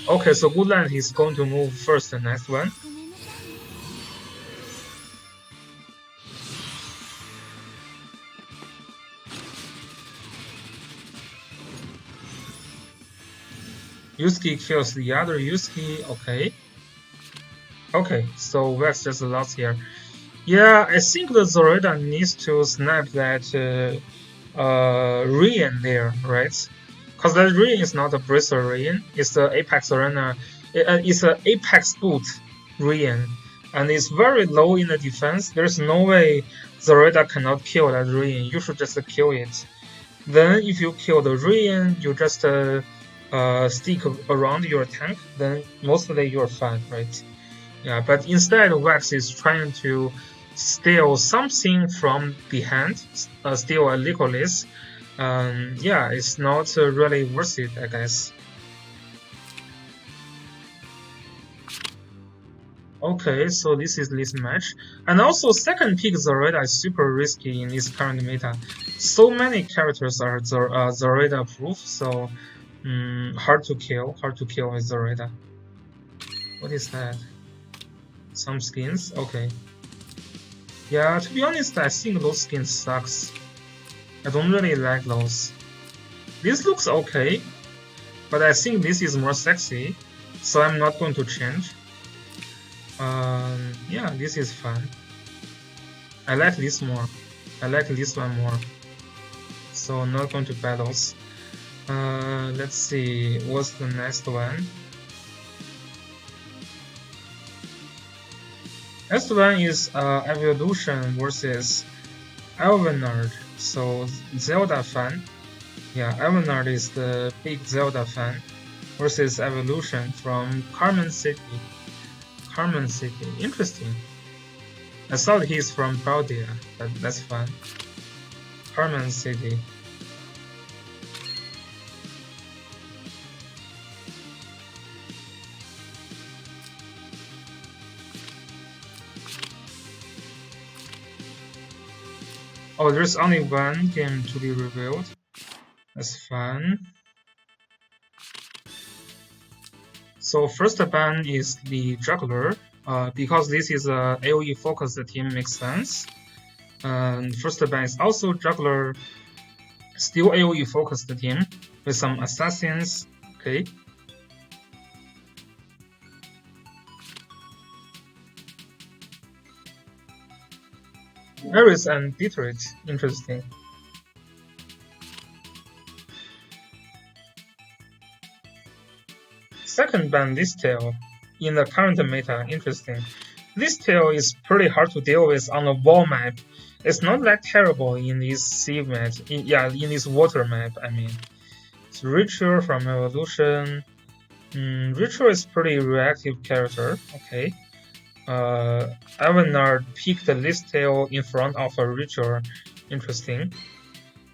Okay, so Goodnight is going to move first the next one. Yusuke kills the other Yusuke, okay. Okay, so Vex just lost here. Yeah, I think the Zorida needs to snap that Rian there, right? Because that Rian is not a Bracer Rian, it's the Apex Arena, it's an Apex boot Rian, and it's very low in the defense. There's no way Zorida cannot kill that Rian, you should just kill it. Then if you kill the Rian, you just stick around your tank, then mostly you're fine, right? Yeah, but instead Wax is trying to steal something from behind, steal a Nicholas. Yeah, it's not really worth it, I guess. Okay, so this is this match. And also second pick Zoraida is super risky in this current meta. So many characters are Zoraida proof, so hard to kill with Zoraida. What is that? Some skins? Okay. Yeah, to be honest, I think those skins sucks. I don't really like those. This looks okay, but I think this is more sexy, so I'm not going to change. Yeah, this is fun. I like this more. I like this one more. So not going to battles. Let's see, what's the next one? Next one is Evolution versus Elvenard. So Zelda fan. Yeah, Elvenard is the big Zelda fan versus Evolution from Carmen City. Carmen City, interesting. I thought he's from Baldia, but that's fun. Carmen City. Oh, there's only one game to be revealed. That's fun. So first ban is the Juggler. Because this is a AoE focused team, makes sense. And first ban is also Juggler, still AoE focused team with some assassins. Okay. Ares and Beatrix, interesting. Second ban this tail in the current meta, interesting. This tail is pretty hard to deal with on a wall map. It's not that terrible in this sea map, in this water map, I mean. It's Ritual from Evolution. Ritual is pretty reactive character, okay. Avenard picked this tail in front of a Ritual, interesting.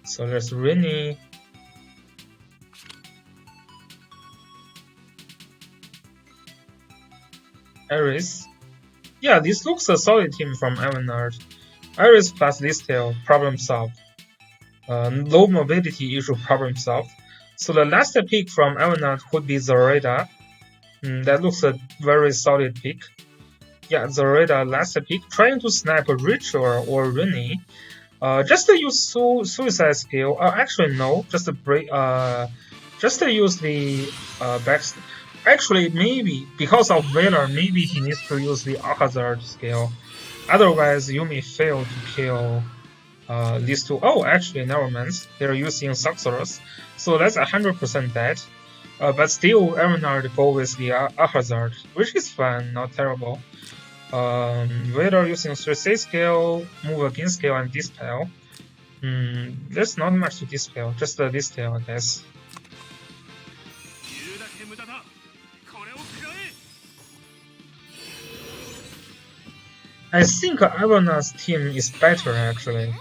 So there's Rini. Ares. Yeah, this looks a solid team from Avenard. Ares plus this tail, problem solved. Low mobility issue, problem solved. So the last pick from Avenard could be Zoraida. That looks a very solid pick. Yeah, Zoraida last pick, trying to snipe a Ritual or Rini. Just to use suicide skill. Actually no, just to break. Just to use the back. Actually, maybe because of Valor, maybe he needs to use the Alcazar skill. Otherwise, you may fail to kill these two. Oh, actually, never mind. They're using Sorceress, so that's 100% dead. But still, Erenard go with the Alcazar, which is fine, not terrible. Vader using 3C skill, move against skill, and dispel. There's not much to dispel, just the dispel, I guess. I think Ivana's team is better actually.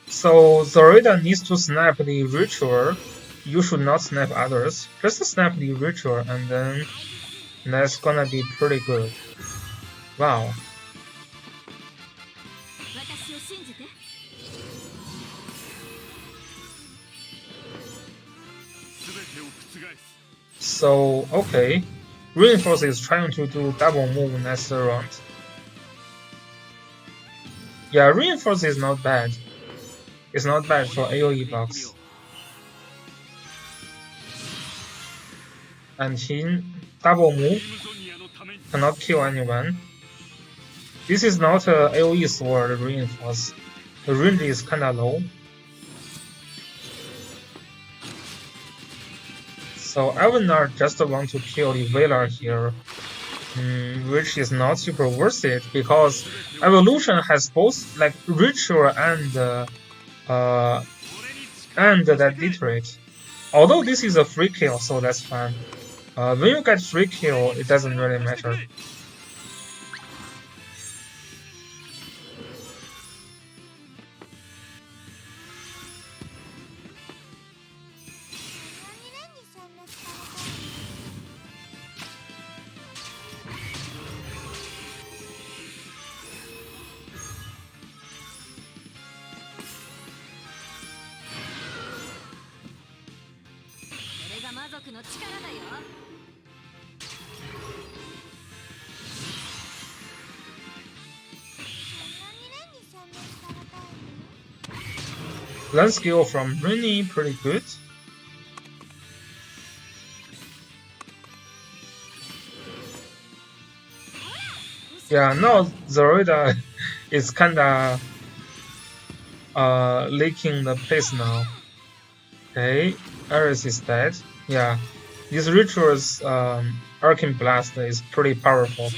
So Zoraida needs to snap the Ritual. You should not snap others. Just snap the Ritual and then that's gonna be pretty good. Wow. So, okay. Reinforce is trying to do double move next round. Yeah, Reinforce is not bad. It's not bad for AoE box. And he double move cannot kill anyone. This is not a AoE sword Reinforce. The range is kinda low. So Evenard just want to kill the Velar here, which is not super worth it because Evolution has both like Ritual and that Detroit. Although this is a free kill, so that's fine. When you get free kill, it doesn't really matter. Land skill from Rini, pretty good. Yeah, now Zoraida is kinda leaking the pace now. Okay, Ares is dead. Yeah, this ritual's Arcane Blast is pretty powerful.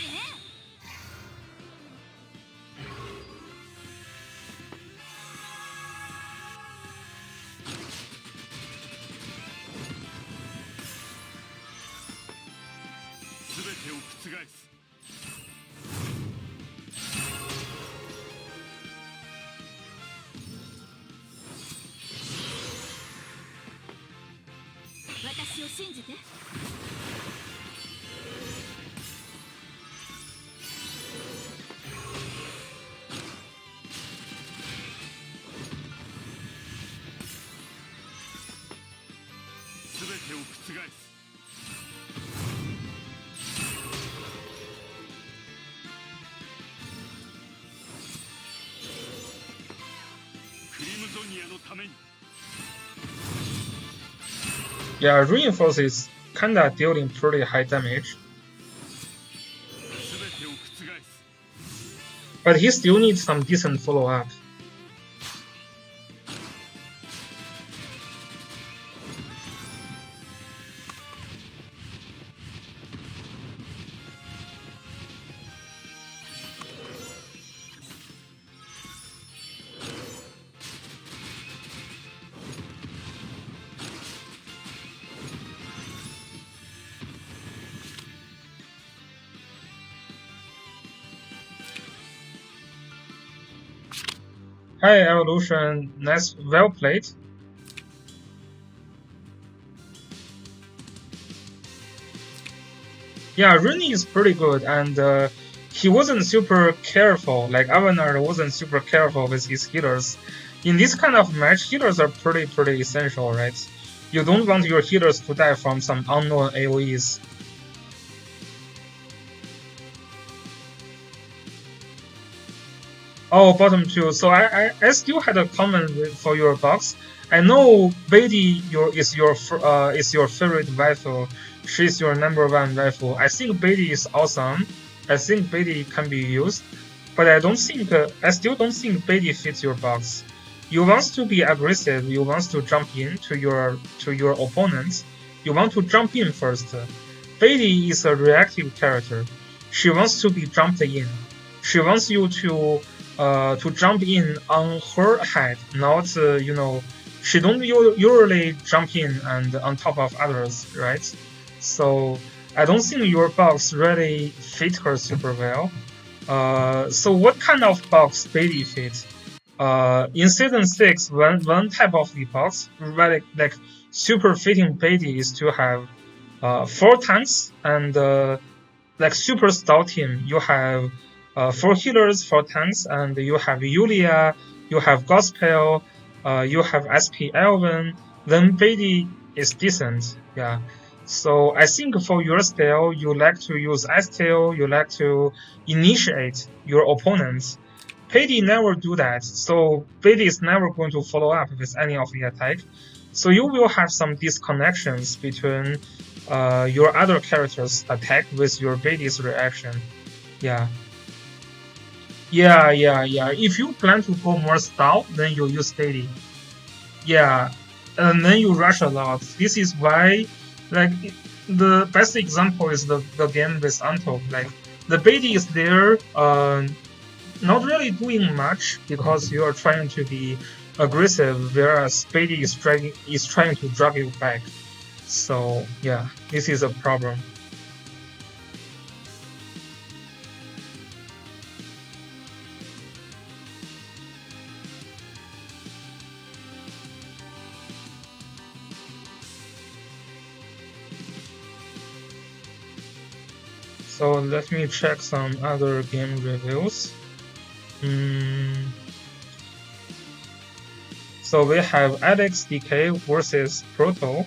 Yeah, Reinforce is kinda dealing pretty high damage. But he still needs some decent follow-up. Hi Evolution, nice, well played. Yeah, Rooney is pretty good, and he wasn't super careful. Like Avanar wasn't super careful with his healers. In this kind of match, healers are pretty essential, right? You don't want your healers to die from some unknown AoEs. Oh, bottom two. So I still had a comment for your box. I know Beatty is your favorite rifle. She's your #1 rifle. I think Beatty is awesome. I think Beatty can be used, but I still don't think Beatty fits your box. You want to be aggressive. You want to jump in to your opponents. You want to jump in first. Beatty is a reactive character. She wants to be jumped in. She wants you to jump in on her head, not she don't usually jump in and on top of others, right? So I don't think your box really fit her super well. So what kind of box Beatty fit? In season 6, one type of the box really like super fitting Beatty is to have 4 tanks and like super stout team. You have 4 healers, 4 tanks, and you have Yulia, you have Gospel, you have SP Elven. Then Beatty is decent, yeah. So I think for your style, you like to use S-tail, you like to initiate your opponents. Beatty never do that, so Beatty is never going to follow up with any of the attack. So you will have some disconnections between your other character's attack with your Beatty's reaction. Yeah. Yeah. If you plan to go more stout, then you use Beatty. Yeah. And then you rush a lot. This is why, like, the best example is the game with Anto. Like, the Beatty is there, not really doing much because you are trying to be aggressive, whereas Beatty is trying to drag you back. So yeah, this is a problem. So let me check some other game reviews. So we have Alex DK versus Proto.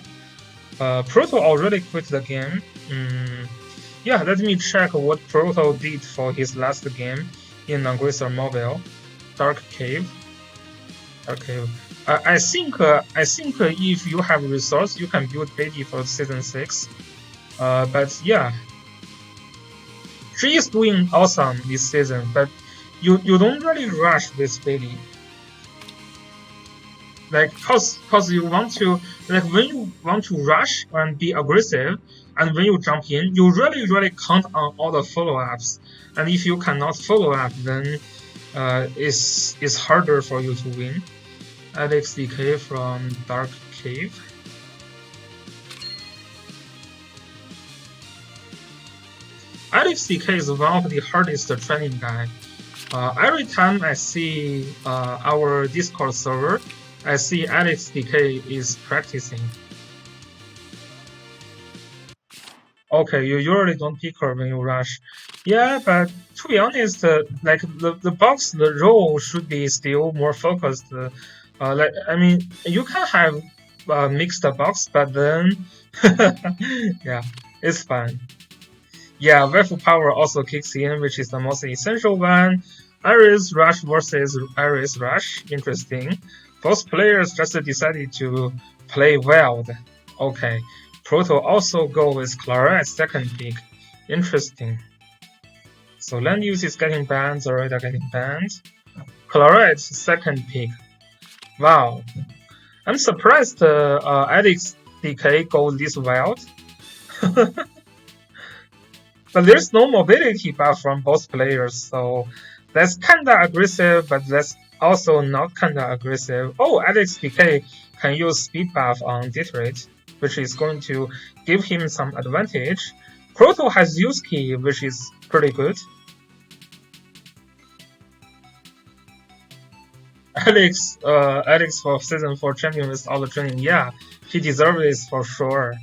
Proto already quit the game. Yeah, let me check what Proto did for his last game in Aggressor Mobile. Dark Cave. Okay, I think if you have resource, you can build Baby for season 6. But yeah, she is doing awesome this season. But you don't really rush with Baby, like cause you want to, like when you want to rush and be aggressive, and when you jump in, you really count on all the follow ups. And if you cannot follow up, then it's harder for you to win. Alex DK from Dark Cave. Alex DK is one of the hardest training guy. Every time I see our Discord server, I see Alex DK is practicing. Okay, you usually don't pick her when you rush. Yeah, but to be honest, like the box, the role should be still more focused. Like I mean, you can have mixed box, but then yeah, it's fine. Yeah, Waifu power also kicks in, which is the most essential one. Iris Rush versus Iris Rush. Interesting. Both players just decided to play wild. Okay. Proto also go with Clara as second pick. Interesting. So land use is getting banned, Zoraida getting banned. Clara at second pick. Wow. I'm surprised Alex DK go this wild. But there's no mobility buff from both players, so that's kinda aggressive, but that's also not kinda aggressive. Oh, Alex DK can use speed buff on Detroit, which is going to give him some advantage. Proto has Yusuke, which is pretty good. Alex for season 4 champion with all the training, yeah, he deserves this for sure.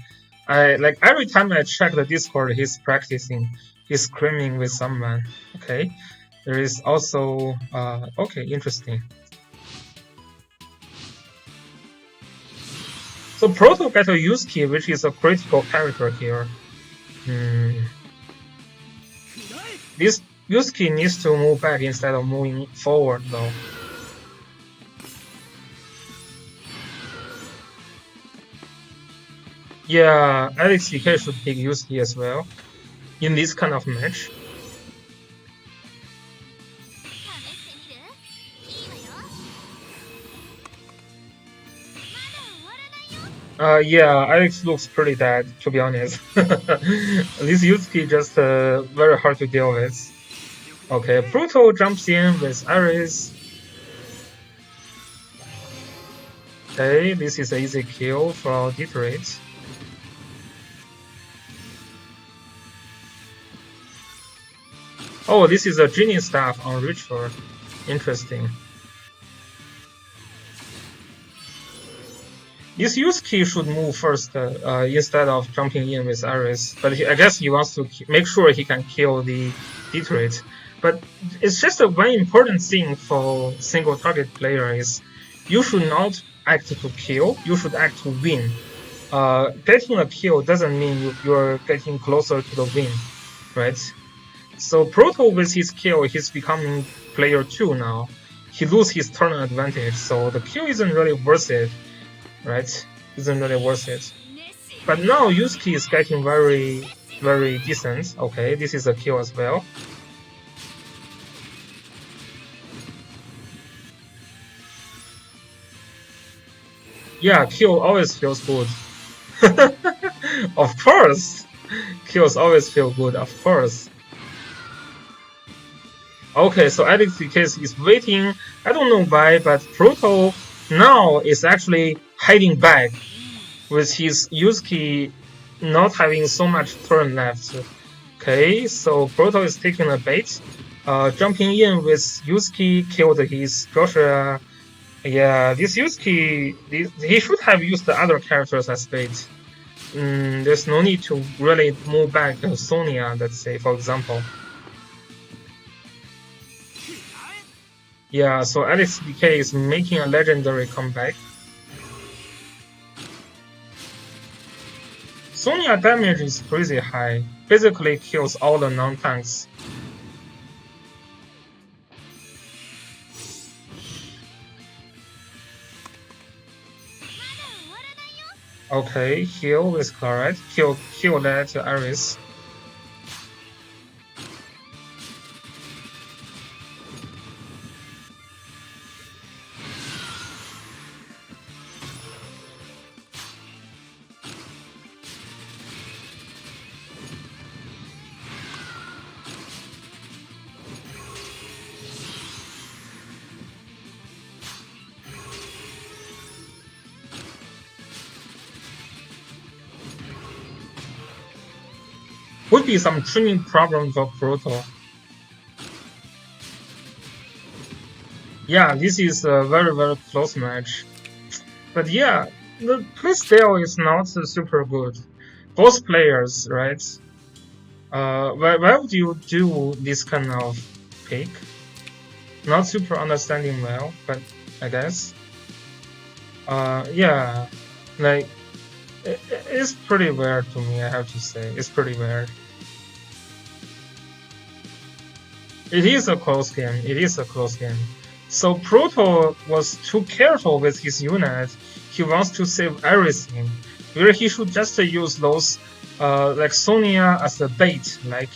I like every time I check the Discord, he's practicing. He's screaming with someone. Okay, there is also okay, interesting. So Proto get a Yusuke, which is a critical character here. This Yusuke needs to move back instead of moving forward, though. Yeah, Alex DK should pick Yusuke as well in this kind of match. Yeah, Alex looks pretty dead, to be honest. This Yusuke just very hard to deal with. Okay, Pluto jumps in with Iris. Okay, this is an easy kill for Detroit. Oh, this is a genie staff on Ritual. Interesting. This Yusuke should move first instead of jumping in with Iris, but I guess he wants to make sure he can kill the Detroit. But it's just a very important thing for single target player is you should not act to kill, you should act to win. Getting a kill doesn't mean you're getting closer to the win, right? So Proto with his kill, he's becoming player 2 now. He loses his turn advantage, so the kill isn't really worth it, right? Isn't really worth it. But now Yusuke is getting very decent. Okay, this is a kill as well. Yeah, kill always feels good. Of course! Kills always feel good, of course. Okay, so Alex DK is waiting. I don't know why, but Proto now is actually hiding back with his Yusuke not having so much turn left. Okay, so Proto is taking a bait. Jumping in with Yusuke killed his Joshua. Yeah, this Yusuke, he should have used the other characters as bait. There's no need to really move back Sonia, let's say, for example. Yeah, so Alex DK is making a legendary comeback. Sonya damage is crazy high. Basically kills all the non-tanks. Okay, heal with Claret. Kill that Iris. Would be some training problem for Proto. Yeah, this is a very close match. But yeah, the playstyle is not super good. Both players, right? Why would you do this kind of pick? Not super understanding well, but I guess. Yeah, like it's pretty weird to me. I have to say, it's pretty weird. It is a close game. It is a close game. So Proto was too careful with his unit. He wants to save everything. Where he should just use those like Sonya as a bait. Like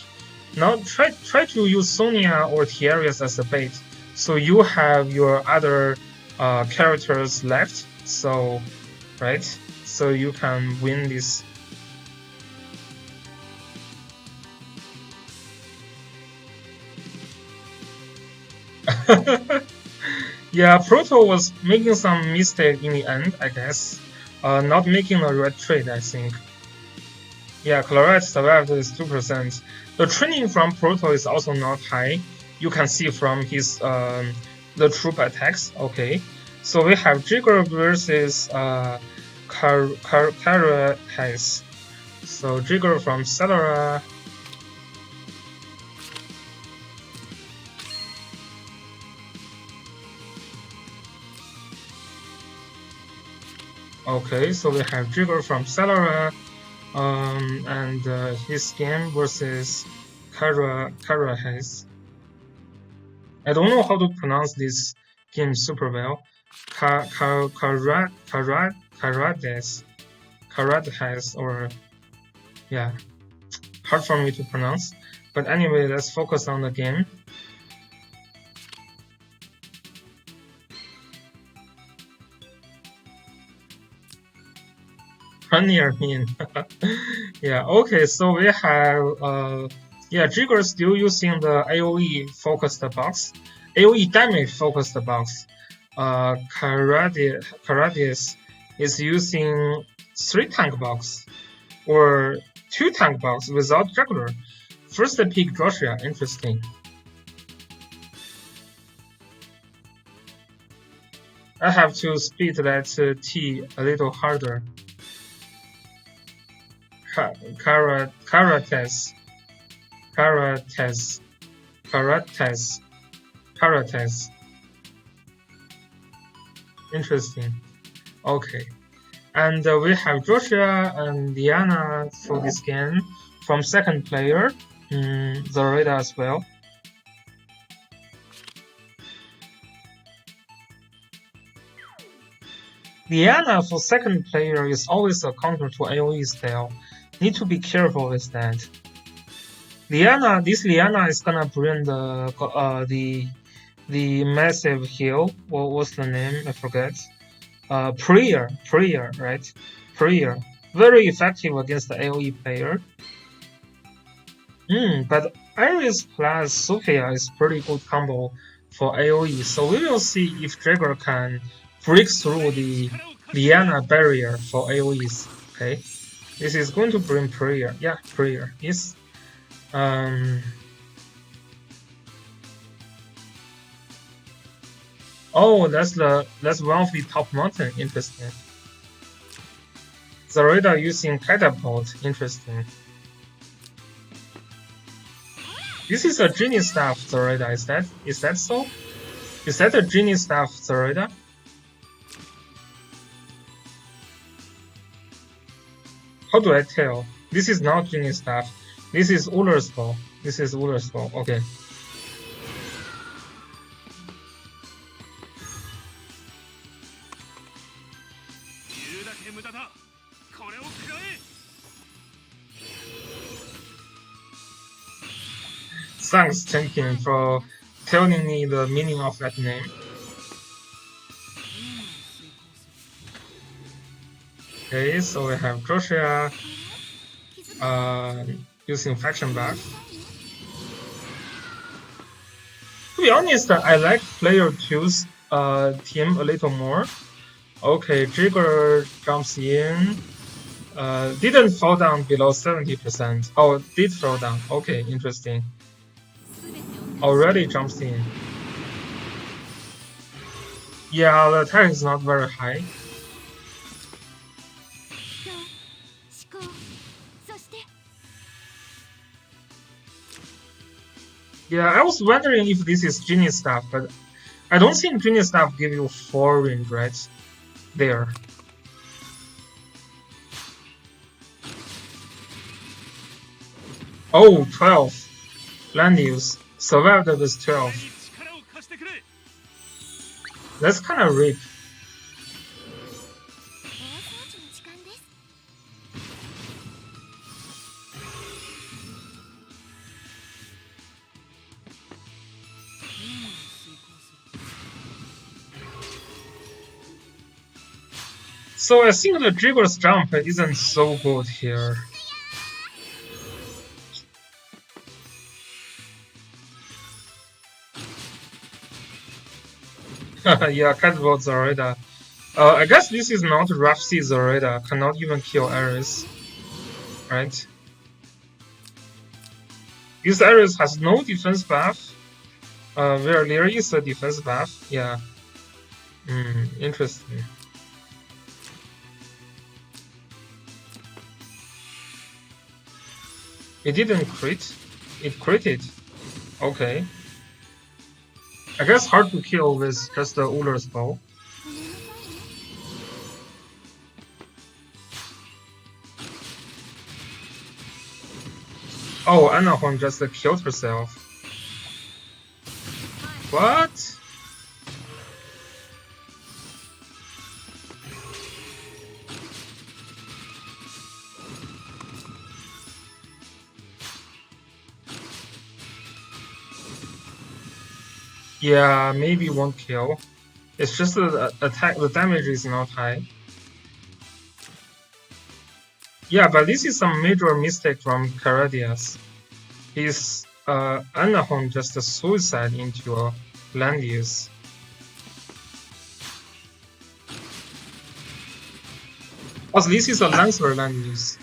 now try to use Sonya or Tiaris as a bait. So you have your other characters left. So right. So you can win this. Yeah, Proto was making some mistake in the end, I guess. Not making a red trade, I think. Yeah, Claret survived is 2%. The training from Proto is also not high. You can see from his the troop attacks. Okay, so we have Jigger versus Karates. So Jigger from Cetera. Okay, so we have Jigger from Cetera, and his game versus Karates. I don't know how to pronounce this game super well. Karates, or yeah, hard for me to pronounce. But anyway, let's focus on the game. Premier mean. Yeah, okay, so we have yeah, Jigger still using the AoE focused box, AoE damage focused box. Karates is using 3 tank box or 2 tank box without juggler. First pick Joshua, interesting. I have to speed that T a little harder. Karates. Interesting. Okay. And we have Joshua and Diana for this game from second player, Zorida as well. Diana for second player is always a counter to AoE style. Need to be careful with that. This Liana is gonna bring the massive heal. What's the name? I forget. Prayer, right? Prayer. Very effective against the AoE player. But Iris plus Sophia is pretty good combo for AoE. So we will see if Jagger can break through the Liana barrier for AoEs. Okay. This is going to bring prayer. Yeah, prayer. Yes. Oh, that's one of the top mountain. Interesting. Zareda using catapult. Interesting. This is a genie staff, Zareda. Is that so? Is that a genie staff, Zareda? How do I tell? This is not genius stuff. This is Uller's fault. This is Uller's fault. Okay. Thanks, Chenkin, for telling me the meaning of that name. Okay, so we have Joshua using faction buff. To be honest, I like player 2's team a little more. Okay, Jigger jumps in. Didn't fall down below 70%. Oh, did fall down. Okay, interesting. Already jumps in. Yeah, the attack is not very high. Yeah, I was wondering if this is genius stuff, but I don't think genius stuff give you 4 range, right? There. Oh, 12. Land use. Survived with 12. That's kind of rigged. So I think the Jigger's jump isn't so good here. Yeah, Catapult Zoreda. I guess this is not Rough Sea Zoreda, cannot even kill Ares. Right? This Ares has no defense buff. Where there is a defense buff. Yeah. Interesting. It didn't crit. It critted. Okay. I guess hard to kill with just the Uller's bow. Oh, Anahorn just killed herself. What? Yeah, maybe won't kill. It's just the attack, the damage is not high. Yeah, but this is some major mistake from Caradias. His Anahorn just suicide into a land use. Also, this is a Lancer land use.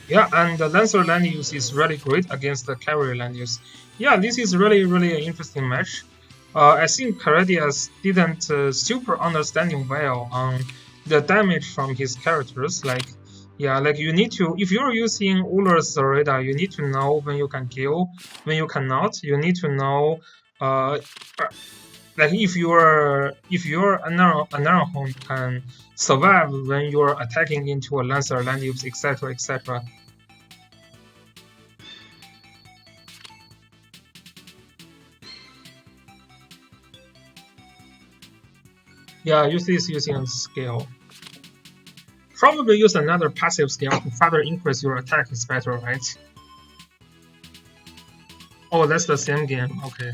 Yeah, and the Lancer land use is really great against the carry land use. Yeah, this is really an interesting match. I think Caradias didn't super understanding well on the damage from his characters. Like, yeah, like you need to, if you're using Uller's Zoreda, you need to know when you can kill, when you cannot. You need to know, like if your Anarahon can survive when you're attacking into a Lancer land use, etc., etc. Yeah, use this using scale. Probably use another passive skill to further increase your attack is better, right? Oh, that's the same game. Okay.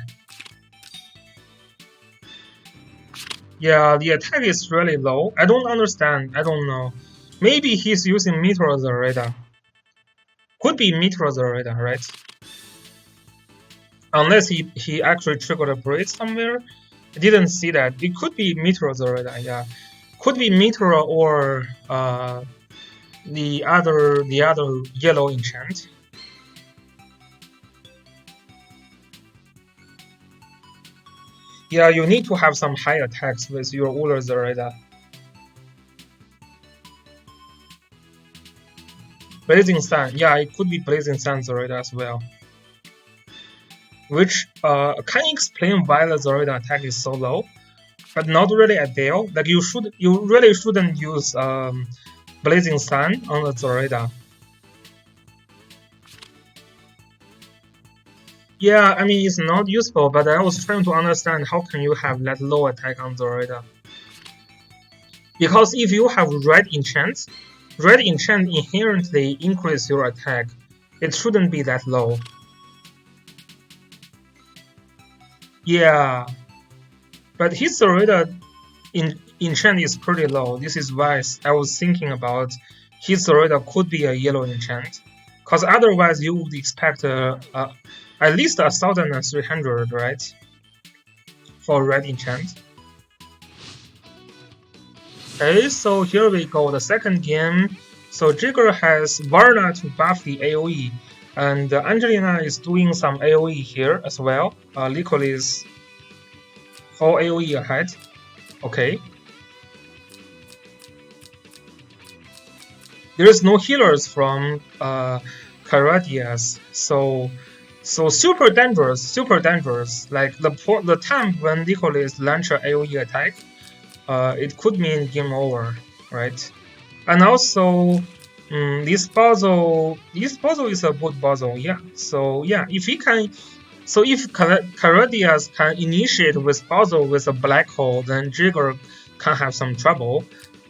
Yeah, the attack is really low. I don't understand. I don't know. Maybe he's using Meteor Zoreda. Could be Meteor Zoreda, right? Unless he actually triggered a braid somewhere. I didn't see that. It could be Meteor Zoreda, yeah. Could be Meteor or the other yellow enchant. Yeah, you need to have some high attacks with your Uller Zoreda. Blazing Sun. Yeah, it could be Blazing Sun Zoraida as well. Which can explain why the Zoraida attack is so low, but not really ideal. Like you really shouldn't use Blazing Sun on the Zoraida. Yeah, I mean it's not useful, but I was trying to understand how can you have that low attack on Zoraida. Because if you have red enchant inherently increase your attack. It shouldn't be that low. Yeah, but his Zoraida enchant is pretty low. This is why I was thinking about his Zoraida could be a yellow enchant. Because otherwise you would expect at least 1,300, right? For red enchant. Okay, so here we go, the second game. So Jigger has Varna to buff the AoE, and Angelina is doing some AoE here as well. Liquid is 4 AoE ahead. Okay. There is no healers from Karadias, so super dangerous. Like the time when Nicholas launch an AoE attack, it could mean game over, right? And also, this puzzle is a good puzzle, yeah. So yeah, if Karadias can initiate with puzzle with a black hole, then Jigger can have some trouble.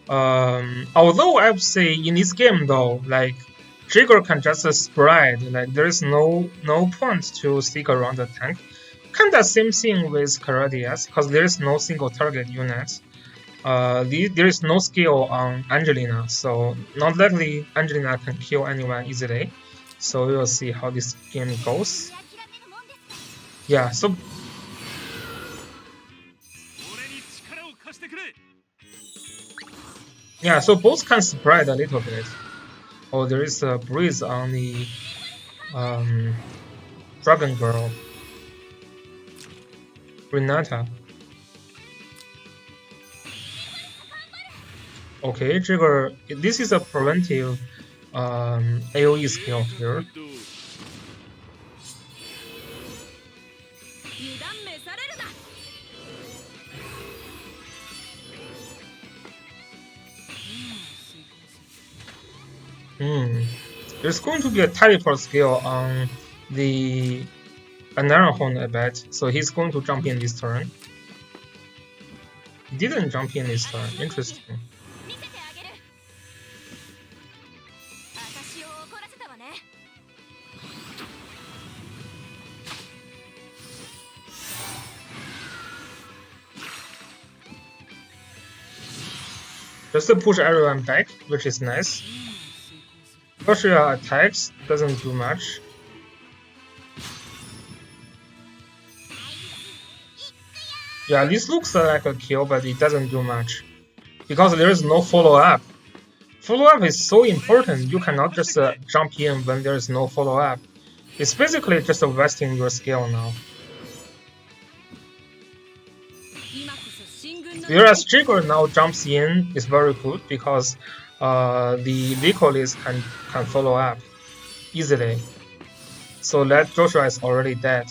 Although I would say in this game though, like Jigger can just spread, like there is no point to stick around the tank. Kinda same thing with Karadias, because there is no single target unit. There is no skill on Angelina, so not likely Angelina can kill anyone easily. So we will see how this game goes. Yeah, so both can spread a little bit. Oh, there is a breeze on the Dragon Girl, Renata. Okay, Jigger. This is a preventive AoE skill here. There's going to be a teleport skill on the Anaranhorn, I bet. So he's going to jump in this turn. He didn't jump in this turn. Interesting. Just to push everyone back, which is nice. Joshua attacks, doesn't do much. Yeah, this looks like a kill, but it doesn't do much. Because there is no follow-up. Follow-up is so important, you cannot just jump in when there is no follow-up. It's basically just wasting your skill now. Whereas Jigger now jumps in is very good because the Nicholas can follow up easily. So that Joshua is already dead.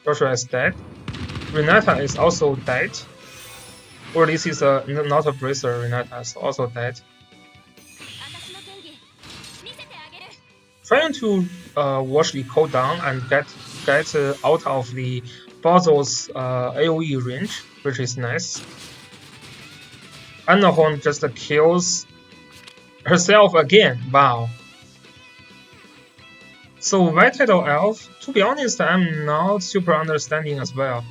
Joshua is dead. Renata is also dead. Or this is not a bracer, Renata is also dead. Trying to watch the cooldown and get out of the Basil's AoE range, which is nice. Anaranhorn just kills herself again. Wow. So White Tidal Elf, to be honest, I'm not super understanding as well.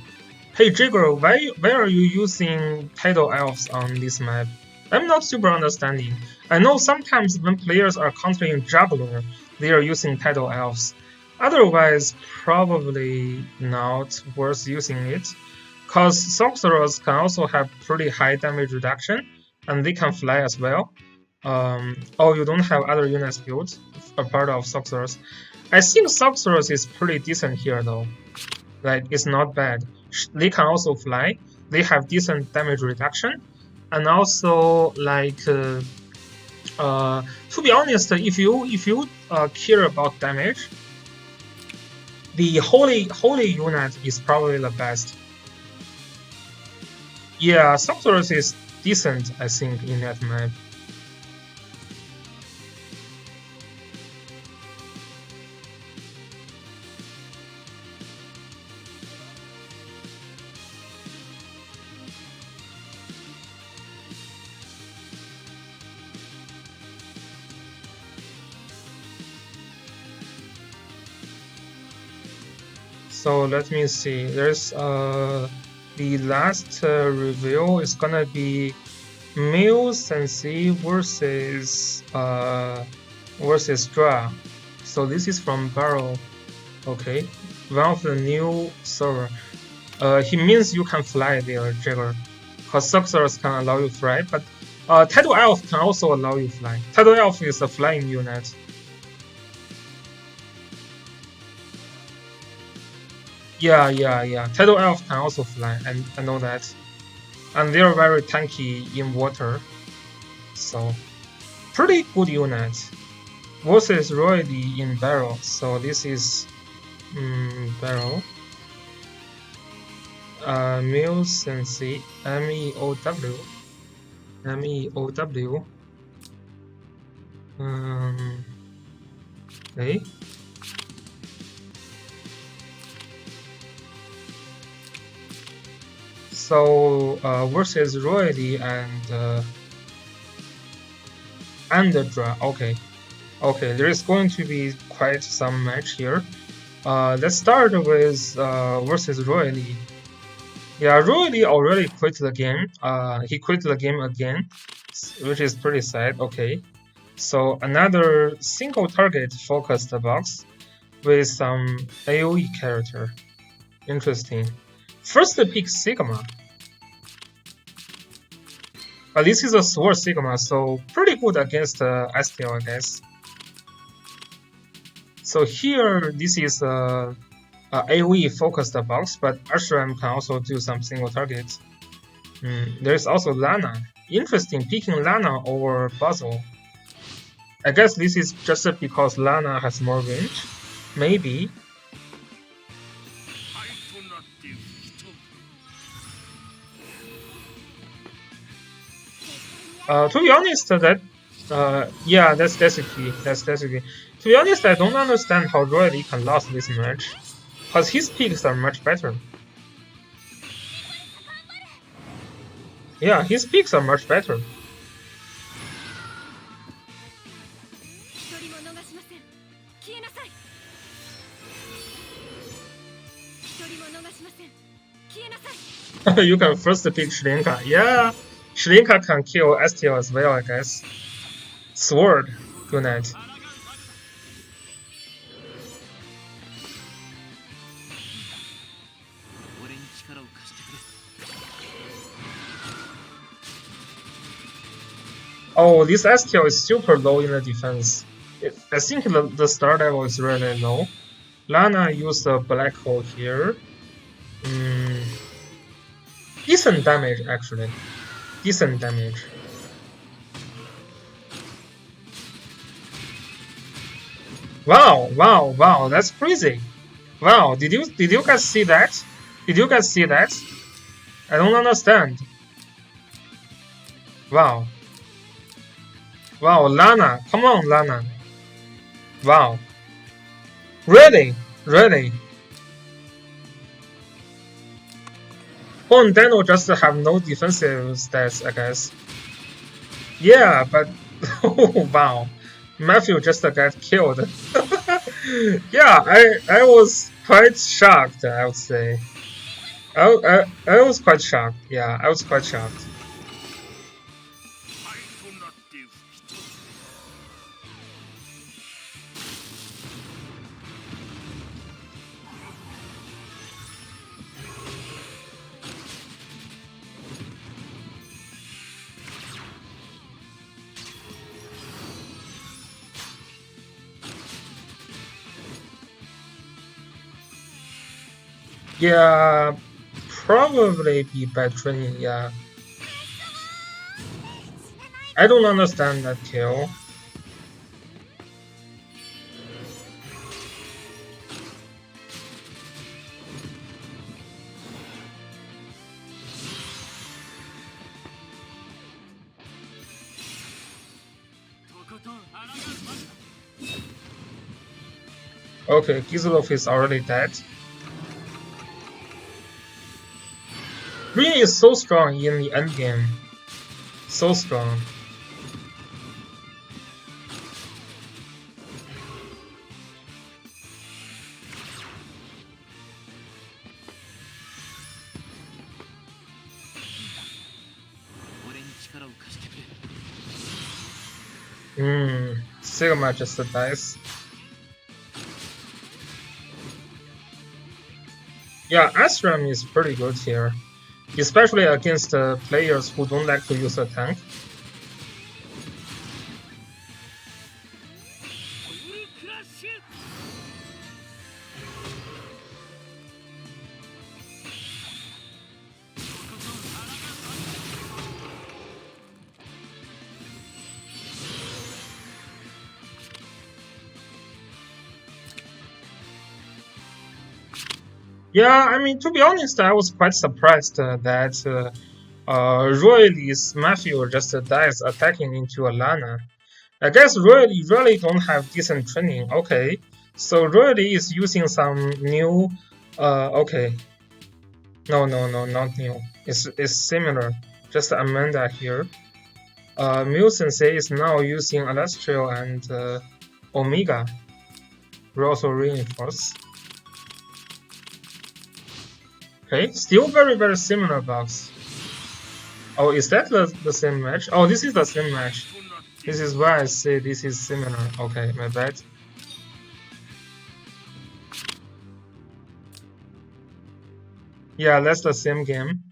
Hey Jigger, why are you using Tidal Elves on this map? I'm not super understanding. I know sometimes when players are countering Juggler, they are using Tidal Elves. Otherwise, probably not worth using it. Cause Sorcerers can also have pretty high damage reduction, and they can fly as well. Oh, you don't have other units built apart of Sorcerers. I think Sorcerers is pretty decent here though. Like, it's not bad. They can also fly. They have decent damage reduction. And also, like, To be honest, if you care about damage, the holy unit is probably the best. Yeah, Sorceress is decent, I think, in that map. So let me see. There's the last review is gonna be Mil Sensei versus Dra. So this is from Barrel. Okay, one of the new server. He means you can fly there, Jagger. Cause Sorcerers can allow you fly, but Tidal Elf can also allow you fly. Tidal Elf is a flying unit. Yeah. Tidal Elf can also fly, and I know that. And they're very tanky in water. So, pretty good unit. Versus Royalty in Barrel. So this is Barrel. Mil Sensei, MEOW. MEOW. Okay. So versus Royalty and Dra. Okay, there is going to be quite some match here. Let's start with versus Royalty. Yeah, Royalty already quit the game. He quit the game again, which is pretty sad. Okay, so another single target focused box with some AoE character. Interesting. First pick Sigma. But this is a Sword Sigma, so pretty good against STL, I guess. So here, this is a AoE focused box, but Ashram can also do some single targets. There's also Lana. Interesting, picking Lana over Basil. I guess this is just because Lana has more range. Maybe. To be honest, yeah, that's the key. To be honest, I don't understand how Royalty can lose this match, cause his picks are much better. Yeah, his picks are much better. You can first pick Shrinka. Yeah, Shrinka can kill STL as well, I guess. Sword, good night. Oh, this STL is super low in the defense. I think the star level is really low. Lana used a black hole here. Decent damage, actually. Decent damage. Wow, that's crazy. Wow, did you guys see that? Did you guys see that? I don't understand. Wow. Wow, Lana. Come on, Lana. Wow. Really? Really? Dano just have no defensive stats, I guess. Yeah, but oh, wow. Matthew just got killed. Yeah, I was quite shocked, I would say. I was quite shocked. Yeah, I was quite shocked. Yeah, probably be bad training, yeah. I don't understand that kill. Okay, Gizlov is already dead. Green is so strong in the endgame. So strong. Sigma just dies. Yeah, Asram is pretty good here, especially against players who don't like to use a tank. Yeah, I mean, to be honest, I was quite surprised that Royal's Matthew just dies attacking into Alana. I guess Royally really don't have decent training. Okay, so Royally is using some new. Okay, no, not new. It's similar. Just Amanda here. Mew Sensei is now using Alastral and Omega. We also reinforce. Okay, still very similar bugs. Oh, is that the same match? Oh, this is the same match. This is why I say this is similar. Okay, my bad. Yeah, that's the same game.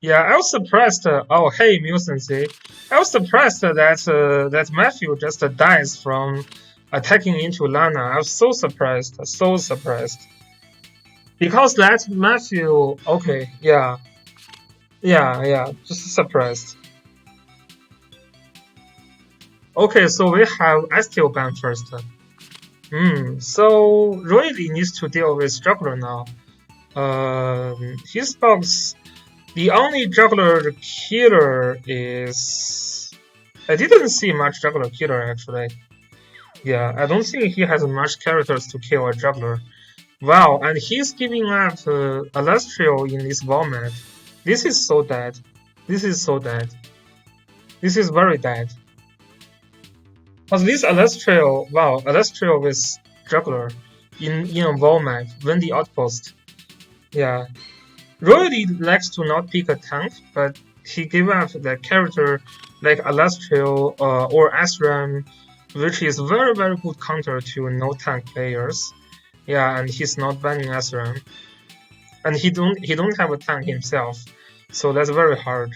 Yeah, I was surprised. Oh, hey, Mew Sensei. I was surprised that Matthew just dies from attacking into Lana. I was so surprised. So surprised. Because that Matthew. Okay, yeah. Yeah, just surprised. Okay, so we have Esteel ban first. So Royally needs to deal with Juggler now. His box, the only Juggler killer is... I didn't see much Juggler killer actually. Yeah, I don't think he has much characters to kill a Juggler. Wow, and he's giving up Alastral in this wall map. This is so dead. This is so dead. This is very dead. Because this Alastral, wow, Alastral with Juggler in a wall map, win the outpost. Yeah. Royally likes to not pick a tank, but he gave up the character like Alastral or Asram, which is very good counter to no tank players. Yeah, and he's not banning Asram. And he don't have a tank himself. So that's very hard.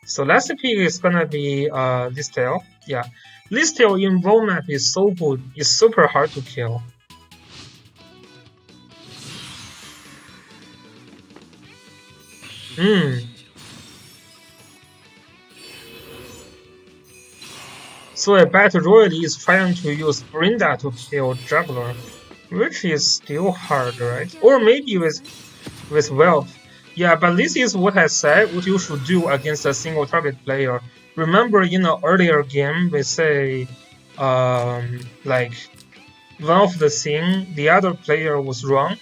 So last pick is gonna be Listel. Yeah. Listel in wall map is so good, it's super hard to kill. So I bet Royally is trying to use Brenda to kill Juggler, which is still hard, right? Or maybe with Whelp. Yeah, but this is what I said, what you should do against a single target player. Remember in an earlier game, we say, like, one of the thing the other player was wrong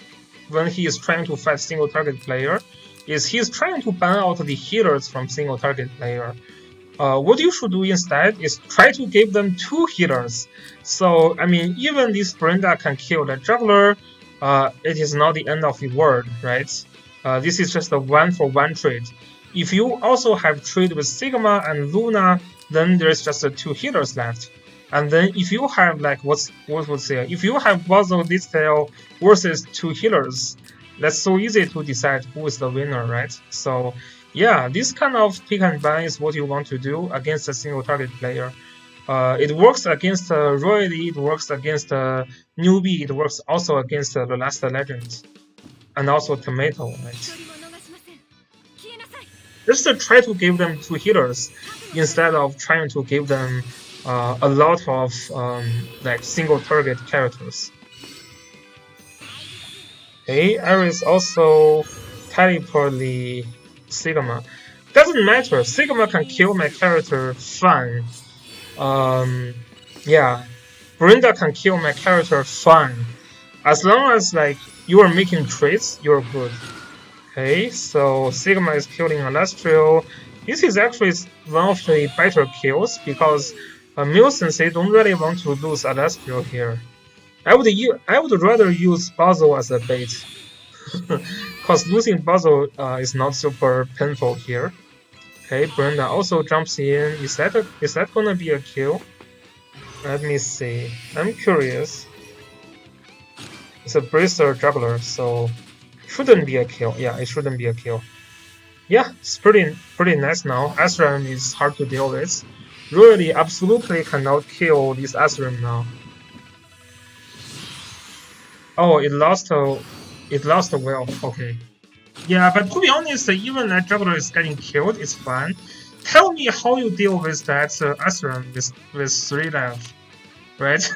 when he is trying to fight single target player is he's trying to ban out the healers from single target player. What you should do instead is try to give them 2 healers. So, I mean, even this Brenda can kill the Juggler, it is not the end of the world, right? This is just a 1-for-1 trade. If you also have trade with Sigma and Luna, then there's just 2 healers left. And then if you have like what was there? If you have Basil Distel versus 2 healers, that's so easy to decide who is the winner, right? So yeah, this kind of pick and ban is what you want to do against a single target player. It works against Royally, it works against Newbie, it works also against the Last Legend, and also Tomato, right? just to try to give them 2 healers instead of trying to give them a lot of like single target characters. Okay, Ares also teleport the Sigma. Doesn't matter. Sigma can kill my character fine. Yeah, Brenda can kill my character fine. As long as like you are making trades, you're good. Okay, so Sigma is killing Alastrio. This is actually one of the better kills because Mil Sensei don't really want to lose Alastrio here. I would rather use Basil as a bait. Because losing Basil is not super painful here. Okay, Brenda also jumps in. Is that gonna be a kill? Let me see. I'm curious. It's a Bracer Juggler, so shouldn't be a kill. Yeah, it shouldn't be a kill. Yeah, it's pretty nice now. Asram is hard to deal with. Really, absolutely cannot kill this Asram now. Oh, it lost well. Okay. Yeah, but to be honest, even that Juggler is getting killed, it's fine. Tell me how you deal with that Asram with 3 life, right?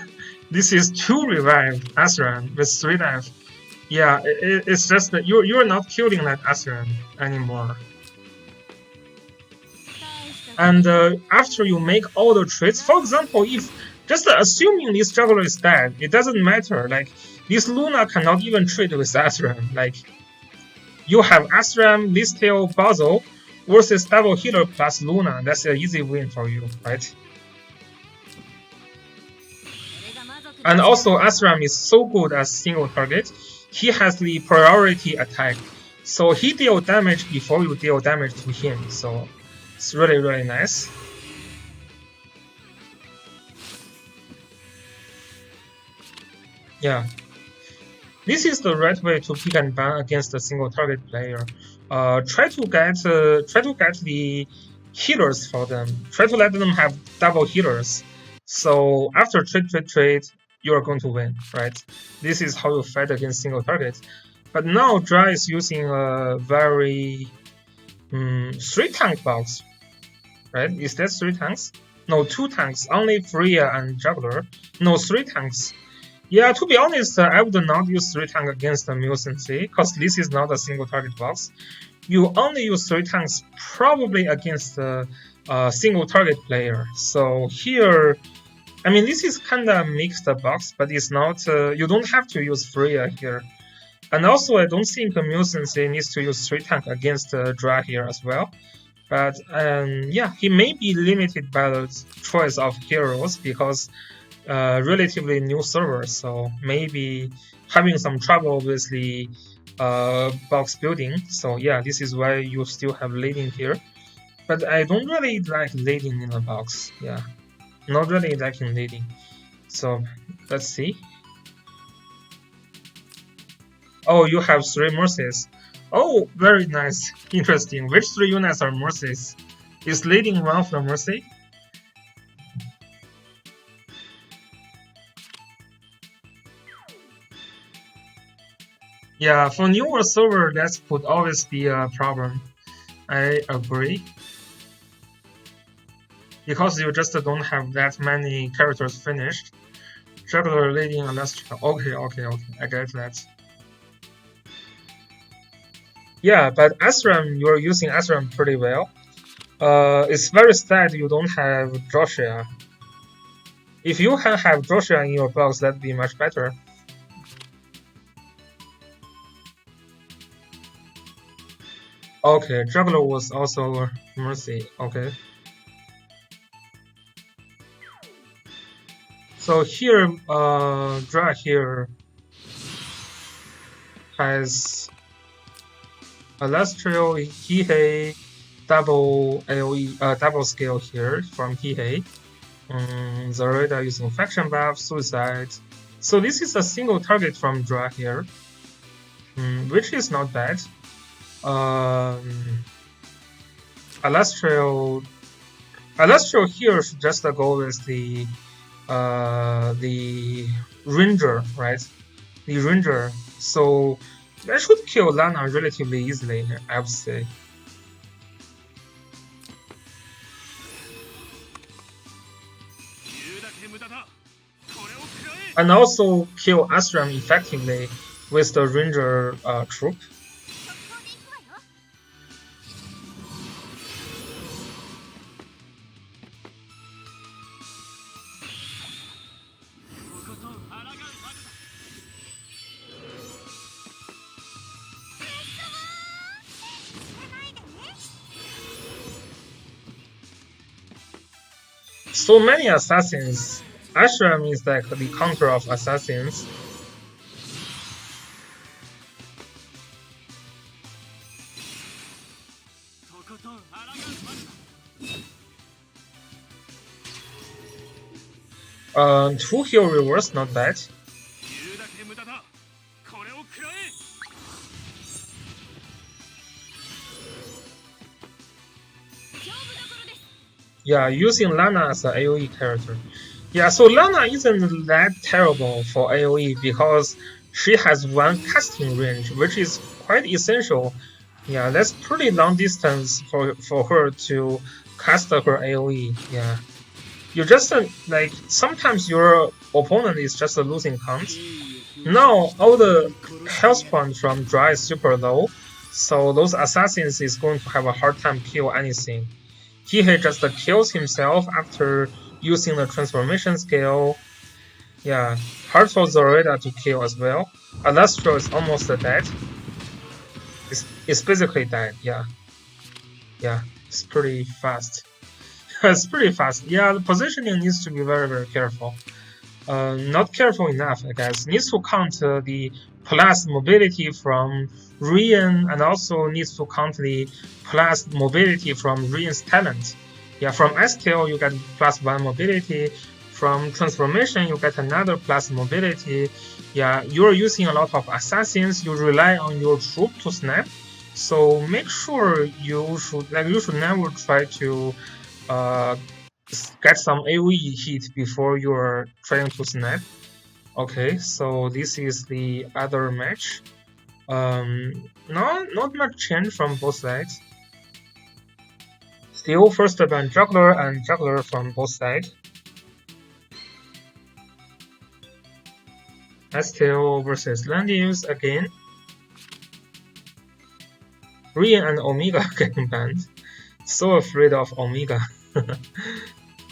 This is 2 revived Asram with 3 life. Yeah, it's just that you're not killing that Asram anymore. And after you make all the trades, for example, if just assuming this juggler is dead, it doesn't matter. Like this Luna cannot even trade with Asram. Like you have Asram, Listel, Basil versus double healer plus Luna. That's an easy win for you, right? And also Asram is so good as single target. He has the priority attack. So he deal damage before you deal damage to him. So it's really nice. Yeah. This is the right way to pick and ban against a single target player. Try to get the healers for them. Try to let them have double healers. So after trade, you are going to win, right? This is how you fight against single targets. But now Dra is using a very 3 tank box, right? Is that 3 tanks? No, 2 tanks. Only Freya and Juggler. No, 3 tanks. Yeah, to be honest, I would not use 3 tank against the Mil Sensei, because this is not a single target box. You only use 3 tanks probably against a single target player. So here, I mean, this is kind of mixed box, but it's not. You don't have to use Freya here. And also, I don't think Mil Sensei needs to use 3 tank against Dra here as well. But yeah, he may be limited by the choice of heroes because relatively new server, so maybe having some trouble with the box building. So yeah, this is why you still have leading here. But I don't really like leading in a box. Yeah, not really liking leading. So let's see. Oh, you have 3 Mercies. Oh, very nice. Interesting. Which 3 units are Mercies? Is leading one of the Mercy? Yeah, for newer server, that could always be a problem. I agree. Because you just don't have that many characters finished. Juggler leading a last. Okay, I get that. Yeah, but Asram, you're using Asram pretty well. It's very sad you don't have Joshua. If you can have Joshua in your box, that'd be much better. Okay, Juggler was also Mercy. Okay. So here, Dra here has Alastrio, Hihei, double AoE, double scale here from Hihei. Zareda using faction buff, suicide. So this is a single target from Dra here, which is not bad. Alastrio here should just go with the Ranger, right? The Ranger. So that should kill Lana relatively easily, I would say. and also kill Ashram effectively with the Ranger troop. So many assassins. Ashram is like the counter of assassins. Two heal reverse, not bad. Yeah, using Lana as an AoE character. Yeah, so Lana isn't that terrible for AoE because she has one casting range, which is quite essential. Yeah, that's pretty long distance for her to cast her AoE. Yeah, you just like sometimes your opponent is just a losing count. Now all the health points from Dry is super low, so those assassins is going to have a hard time kill anything. He just kills himself after using the transformation skill. Yeah, hard for Zoraida to kill as well. Alastro is almost dead. It's basically dead. Yeah, it's pretty fast. It's pretty fast. Yeah, the positioning needs to be very careful. Not careful enough, I guess. Needs to count the plus mobility from Rian and also needs to count the plus mobility from Rian's talent. Yeah, from STL you get plus 1 mobility. From transformation you get another plus mobility. Yeah, you're using a lot of assassins. You rely on your troop to snap. So make sure you should never try to get some AoE hit before you're trying to snap. Okay, so this is the other match. Not much change from both sides. Still first ban juggler and juggler from both sides. STL versus Landius again. Rian and Omega getting banned. So afraid of Omega.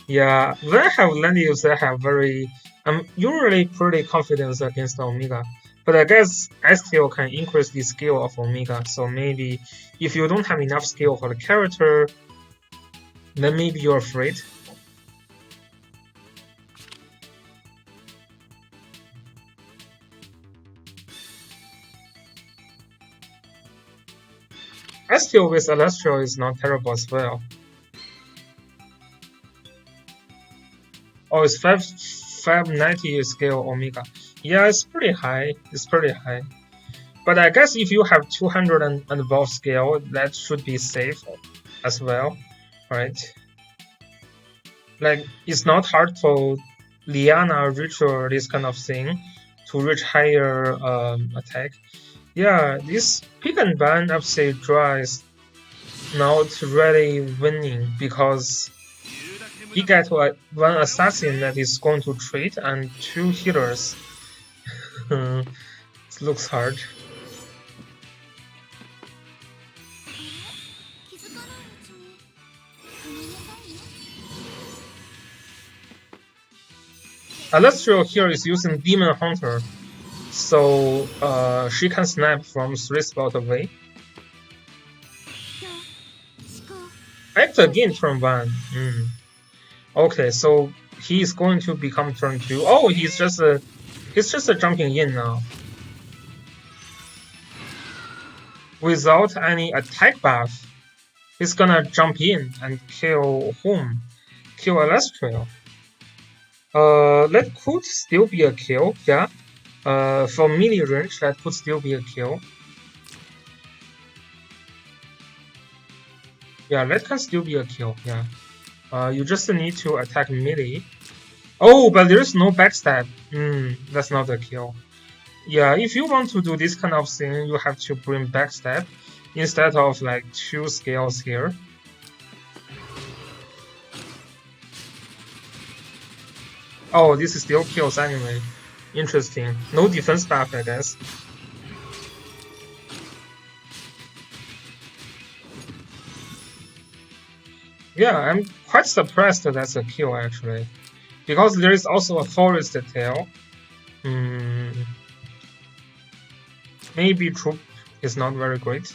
Yeah, when I have Landius, I'm usually pretty confident against Omega. But I guess I still can increase the skill of Omega, so maybe if you don't have enough skill for the character, then maybe you're afraid. Still with Celestial is not terrible as well. Oh, it's 590 scale Omega. Yeah, it's pretty high. But I guess if you have 200 and above scale, that should be safe as well, right? Like, it's not hard for Liana, Ritual, this kind of thing, to reach higher attack. Yeah, this pick and ban upside draw is not really winning because he got one assassin that is going to trade and 2 healers. It looks hard. Alastro here is using Demon Hunter, so she can snap from 3 spots away. Act again turn 1. Okay, so he's going to become turn 2. Oh, he's just jumping in now. Without any attack buff, he's gonna jump in and kill whom? Kill Alastro. That could still be a kill, yeah. For melee range, that could still be a kill. Yeah, that can still be a kill, yeah. You just need to attack melee. Oh, but there's no backstab. That's not a kill. Yeah, if you want to do this kind of thing, you have to bring backstab instead of like 2 scales here. Oh, this still kills anyway. Interesting. No defense buff, I guess. Yeah, I'm quite surprised that that's a kill actually, because there is also a forest tail. Maybe troop is not very great.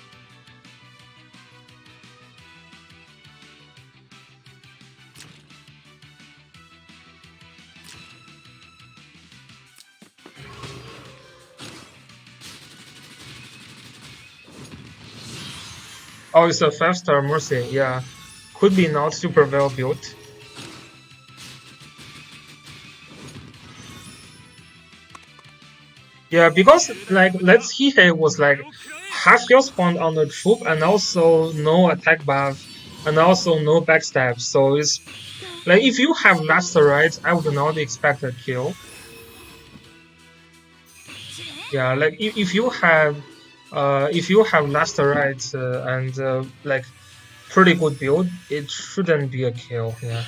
Oh, it's a 5-star Mercy, yeah. Could be not super well built. Yeah, because like Let's Hihe was like half health spawn on the troop and also no attack buff and also no backstab. So it's like if you have Laster right, I would not expect a kill. Yeah, like if you have Laster right and like pretty good build, it shouldn't be a kill. Yeah.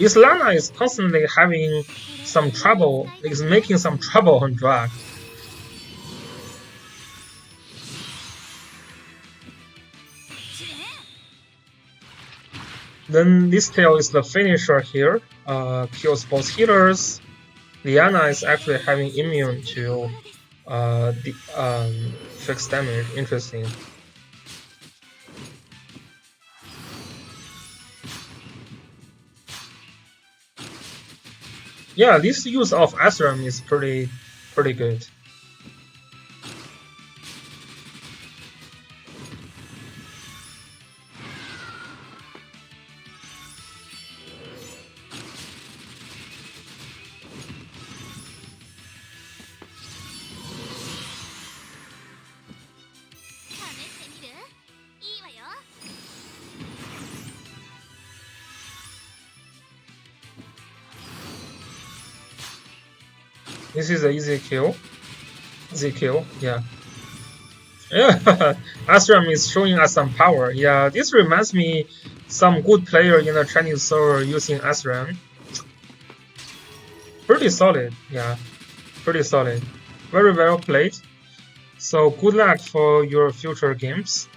Islana is constantly having some trouble, is making some trouble on draft. Then this tail is the finisher here, kills both healers. Liana is actually having immune to the fixed damage. Interesting. Yeah, this use of Asram is pretty good. This is an easy kill. Easy kill, yeah. Yeah, Asram is showing us some power. Yeah, this reminds me some good player in the Chinese server using Asram. Pretty solid, yeah. Pretty solid. Very well played. So good luck for your future games.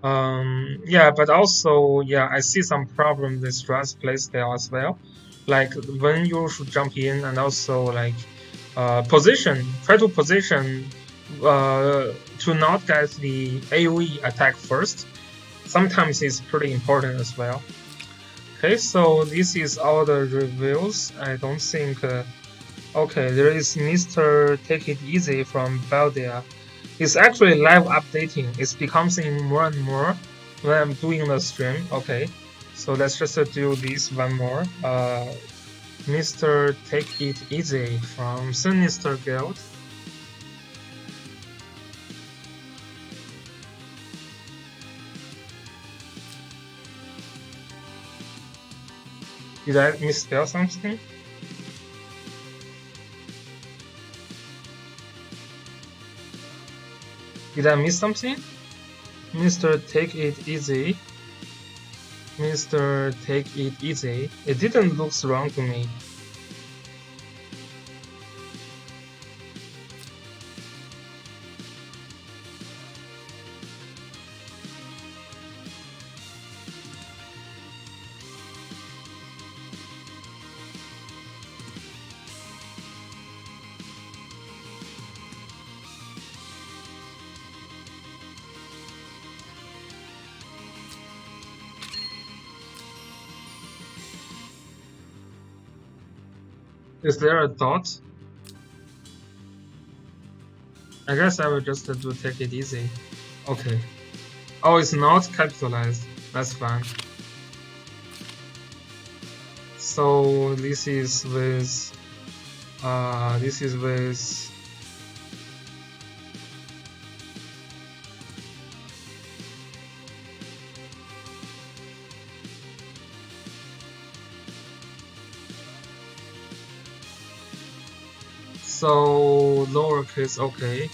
Yeah, but also, yeah, I see some problem with Strats playstyle as well. Like when you should jump in and also like try to position to not get the AoE attack first. Sometimes it's pretty important as well. Okay, so this is all the reviews. I don't think. Okay, there is Mr. Take It Easy from Baldia. It's actually live updating. It's becoming more and more when I'm doing the stream. Okay, so let's just do this one more. Mr. Take It Easy from Sinister Guild. Did I misspell something? Did I miss something? Mr. Take It Easy. Mr. Take It Easy. It didn't look wrong to me. Is there a dot? I guess I will just do Take It Easy. Okay. Oh, it's not capitalized. That's fine. So this is with so lowercase, okay.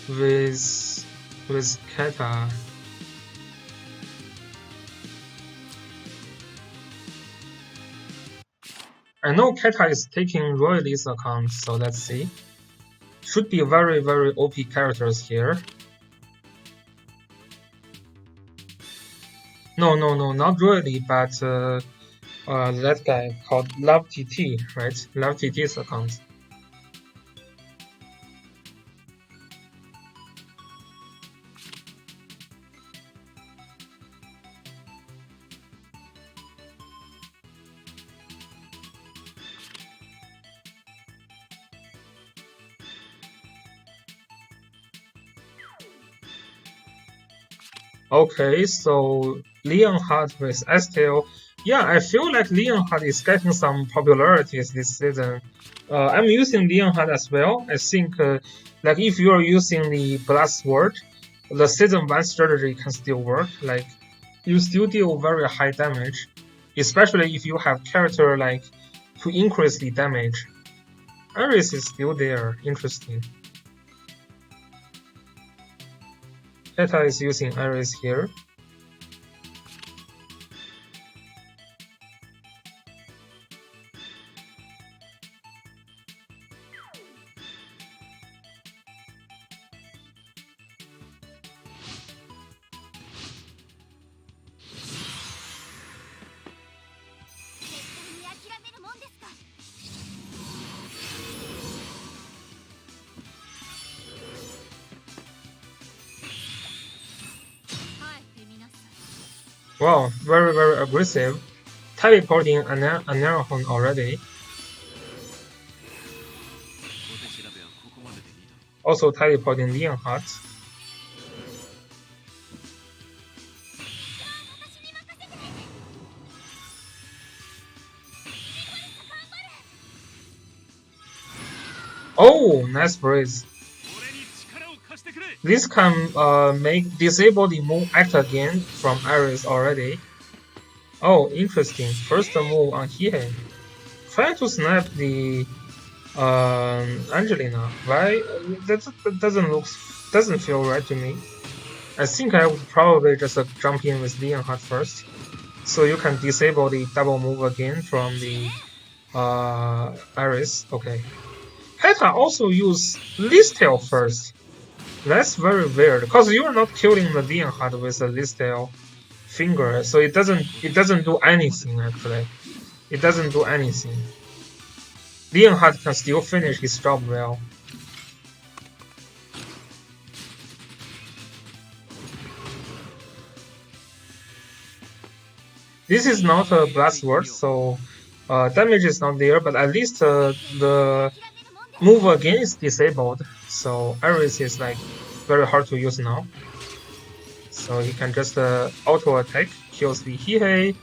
With kata. I know Keta is taking Royalist account, so let's see. Should be very, very OP characters here. No, not Royally, but that guy called Love GT, right? Love GT's account. Okay, so Leonhardt with STL. Yeah, I feel like Leonhardt is getting some popularity this season. I'm using Leonhardt as well. I think, like, if you're using the Blast Sword, the season 1 strategy can still work. Like, you still deal very high damage, especially if you have character, like, to increase the damage. Ares is still there. Interesting. Eta is using Ares here. Wow, very, very aggressive. Teleporting Anarhon already. Also teleporting Leonhardt. Oh, nice breeze. This can disable the move act again from Ares already. Oh, interesting. First move on Hiei. Trying to snap the Angelina. Why? That doesn't feel right to me. I think I would probably just jump in with Leonhardt first, so you can disable the double move again from the Ares. Okay. Heta also use Listel first. That's very weird, because you're not killing the Leonhardt with a Listel finger, so it doesn't do anything actually. It doesn't do anything. Leonhardt can still finish his job well. This is not a blast word, so damage is not there, but at least the move again is disabled, so Ares is like very hard to use now. So he can just auto attack, kills the Hiei.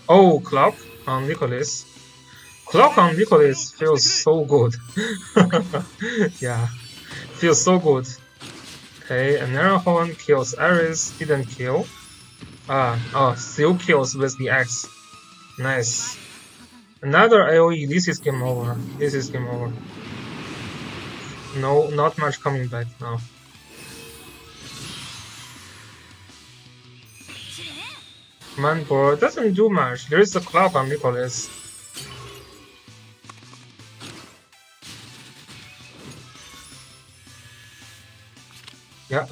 Oh, Clock on Nicholas. Clock on Nicholas feels so good. Yeah, feels so good. Okay, Anarhorn kills Ares, didn't kill. Still kills with the X. Nice. Another AoE, this is game over. This is game over. No, not much coming back now. Manbor doesn't do much. There is a clock on Nicholas. Yeah.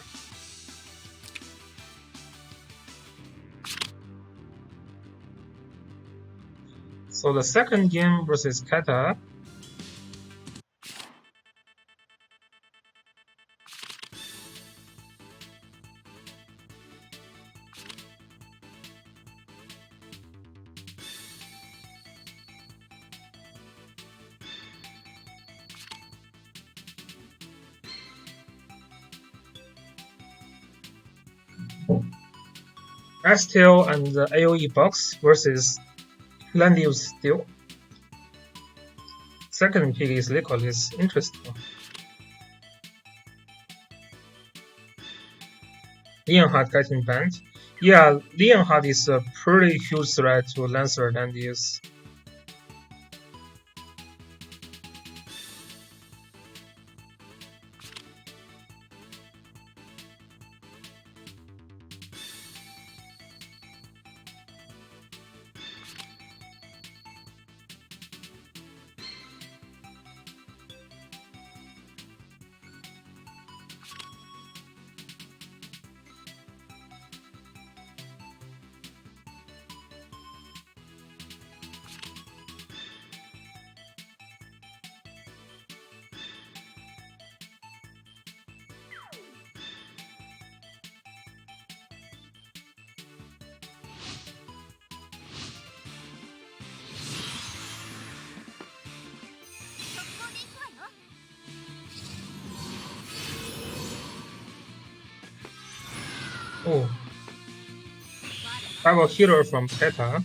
So the second game versus Kata. STL and the AoE box versus Landius Steel. Second pick is Nicholas. Interesting. Leonhardt getting banned. Yeah, Leonhardt is a pretty huge threat to Lancer Landius. Oh, double healer from Peta.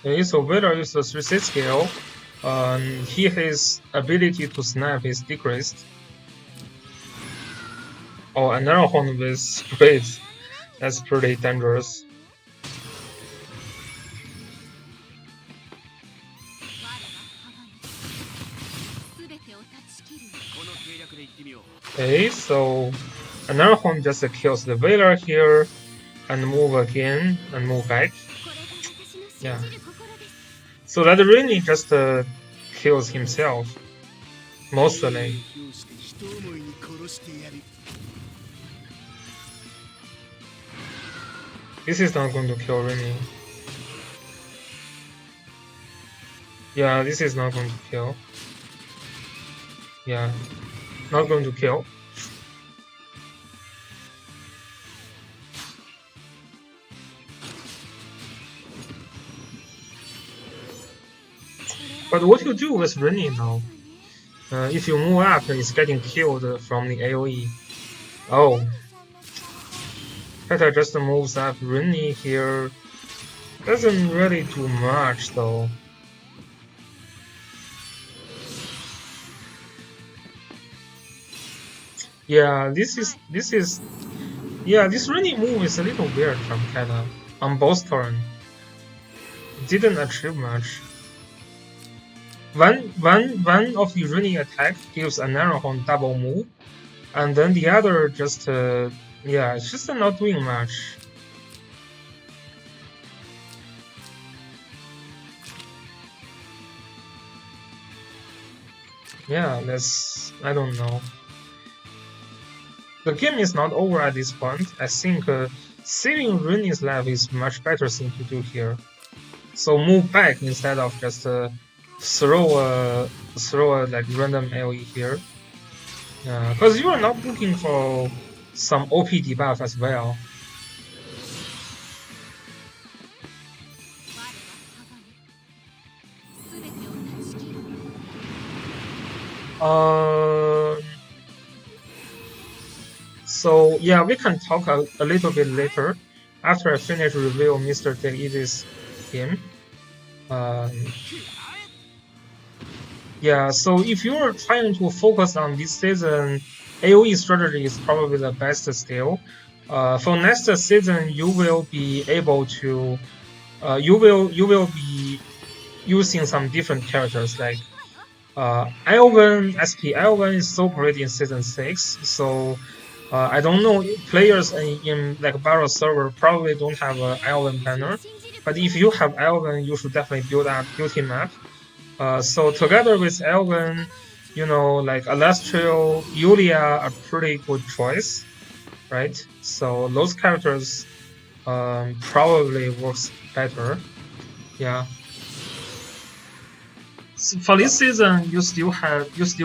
Okay, so Vader uses 3C skill. His ability to snap is decreased. Oh, another horn with sprays. That's pretty dangerous. Okay, so another horn just kills the Vader here, and move again, and move back. Yeah. So that really just kills himself, mostly. This is not going to kill Rini. Yeah, this is not going to kill. Yeah, not going to kill. But what you do with Rini now? If you move up, it's getting killed from the AoE. Oh. Peta just moves up Rini here. Doesn't really do much though. Yeah, this Rini move is a little weird from Peta on both turns. Didn't achieve much. One of the Rini attack gives a narrow horn double move, and then the other just yeah, it's just not doing much. Yeah, I don't know. The game is not over at this point. I think saving Rini's life is much better thing to do here. So move back instead of just throw a like random AoE here. Because you are not looking for some OP debuff as well. So yeah, we can talk a little bit later after I finish review M TSdL game. Yeah, so if you're trying to focus on this season, AoE strategy is probably the best skill. For next season, you will be able to, you will be using some different characters like Elven. SP Elven is so great in season 6, so I don't know, players in like Battle server probably don't have an Elven banner, but if you have Elven, you should definitely build him up. So together with Elven, you know, like Alastrio, Yulia are pretty good choice, right? So those characters probably works better. Yeah. So for this season, you still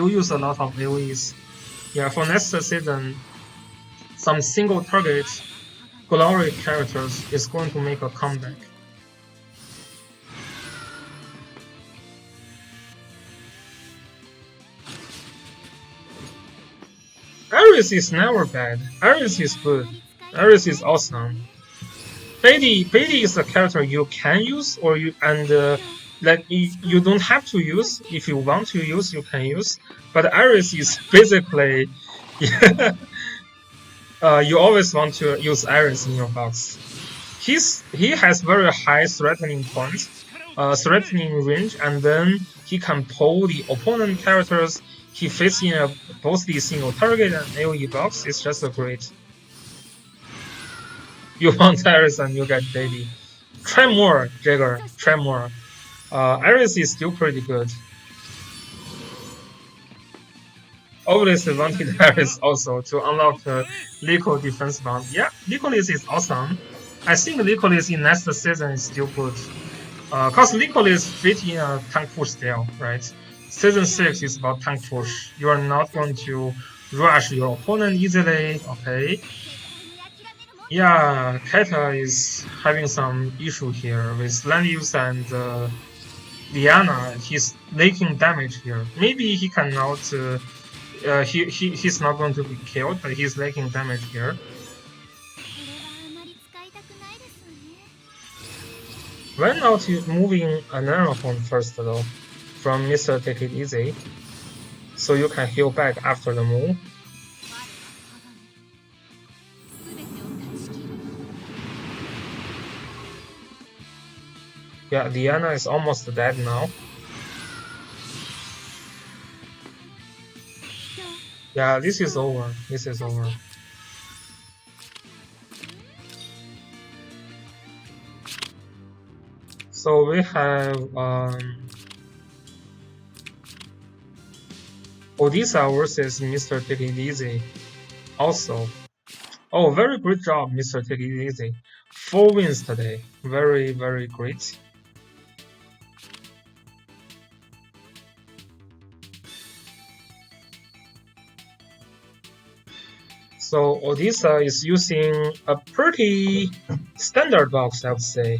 use a lot of AoEs. Yeah, for next season, some single target glory characters is going to make a comeback. Ares is never bad. Ares is good. Ares is awesome. Beatty is a character you can use, or like you don't have to use. If you want to use, you can use. But Ares is basically, you always want to use Ares in your box. He has very high threatening points, threatening range, and then he can pull the opponent characters he fits in both the single target and AoE box. It's just a great. You want Iris and you get Baby. Try more, Jagger. Try more. Iris is still pretty good. Obviously wanted Iris also to unlock the Lico defense bound. Yeah, Licolis is awesome. I think Licolis in next season is still good. Cause Licolis fit in a tank push style, right? Season 6 is about tank push. You are not going to rush your opponent easily, okay? Yeah, Keta is having some issue here with land use and Diana. He's taking damage here. Maybe he cannot. He's not going to be killed, but he's taking damage here. Why not moving an Aerophone first though, from Mr. Take It Easy, so you can heal back after the move? Yeah, Diana is almost dead now. Yeah, this is over. This is over. So we have Odessa versus Mr. Take It Easy. Also, oh, very great job, Mr. Take It Easy. 4 wins today. Very, very great. So Odessa is using a pretty standard box, I would say.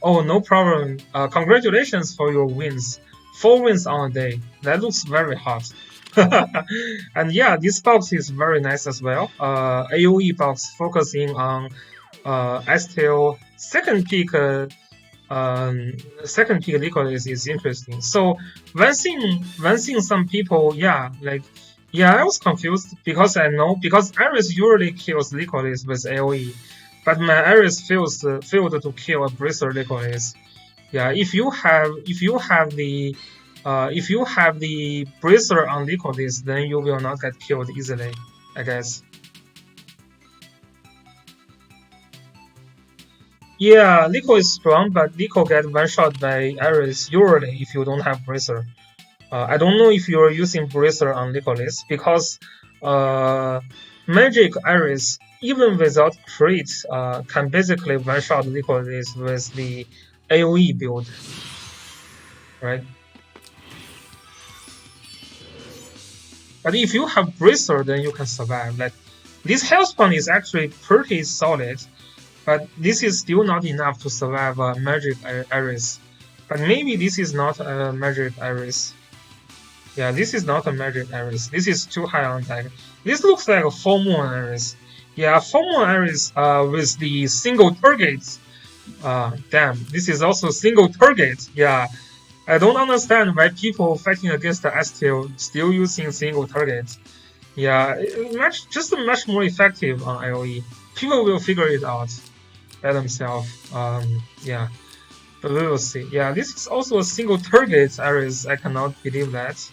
Oh, no problem. Congratulations for your wins. 4 wins on a day. That looks very hot. And yeah, this box is very nice as well. AoE box focusing on STL second peak. Second peak Licolis is interesting. So when seeing some people, yeah, I was confused because Iris usually kills Licolis with AoE, but my Iris failed to kill a Bracer Licolis. Yeah, if you have the Bracer on Licolis, then you will not get killed easily, I guess. Yeah, Lico is strong, but Lico gets one shot by Iris usually if you don't have Bracer. I don't know if you're using Bracer on Licolis because Magic Iris, even without crit, can basically one shot Licolis with the AoE build, right? But if you have Bracer, then you can survive. Like this health point is actually pretty solid, but this is still not enough to survive a Magic Iris. But maybe this is not a Magic Iris. Yeah, this is not a Magic Iris. This is too high on tag. This looks like a Full Moon Iris. Yeah, Full Moon Iris with the single targets. Damn, this is also single target. Yeah, I don't understand why people fighting against the STL still using single targets. Yeah, just much more effective on IOE. People will figure it out by themselves. Yeah, but we will see. Yeah, this is also a single target Iris. I cannot believe that.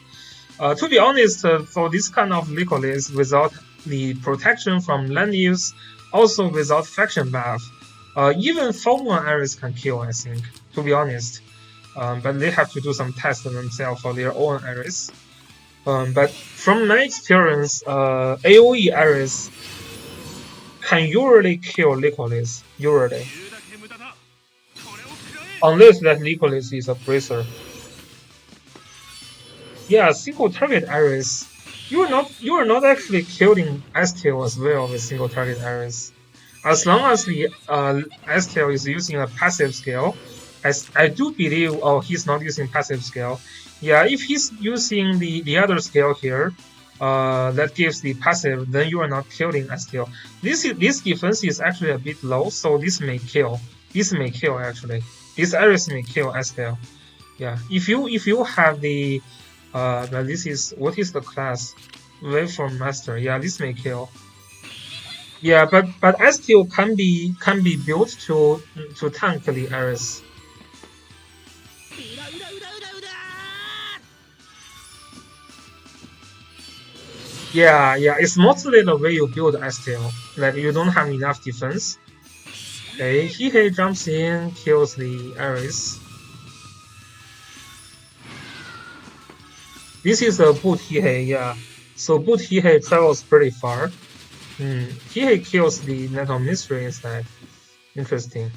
To be honest, for this kind of Licolis, without the protection from land use, also without faction buff, even Full Moon Iris can kill, I think, to be honest. But they have to do some tests themselves for their own Iris. But from my experience, AoE Iris can usually kill Licolis, usually. Unless that Licolis is a Bracer. Yeah, single target Iris. You are not actually killing STL as well with single target Iris. As long as the STL is using a passive skill, I do believe he's not using passive skill. Yeah, if he's using the other skill here, that gives the passive, then you are not killing STL. This defense is actually a bit low, so this may kill. This may kill actually. This Iris may kill STL. Yeah, if you have the this is what is the class? Waveform Master. Yeah, this may kill. Yeah, but STL can be built to tank the Iris. Yeah, it's mostly the way you build STL. Like you don't have enough defense. Okay, Hihei jumps in, kills the Ares. This is a boot Hihei, yeah. So boot Hihei travels pretty far. Hihei kills the Net of Mystery instead. Interesting.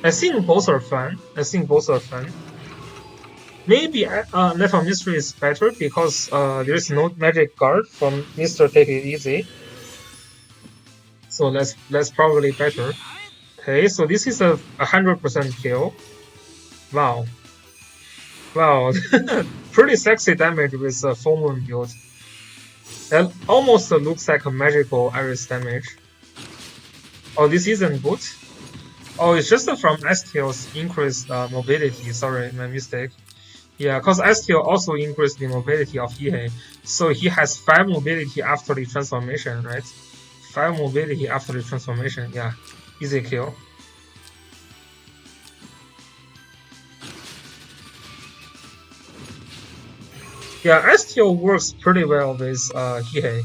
I think both are fun. Maybe Net of Mystery is better because there is no magic guard from Mr. Take It Easy. So that's probably better. Okay, so this is a 100% kill. Wow. Wow. Pretty sexy damage with a full moon build. That almost looks like a magical Iris damage. Oh, this isn't boot? Oh, it's just from STL's increased mobility. Sorry, my mistake. Yeah, because STL also increased the mobility of Hihei. So he has 5 mobility after the transformation, right? 5 mobility after the transformation, yeah. Easy kill. Yeah, STL works pretty well with Hihei.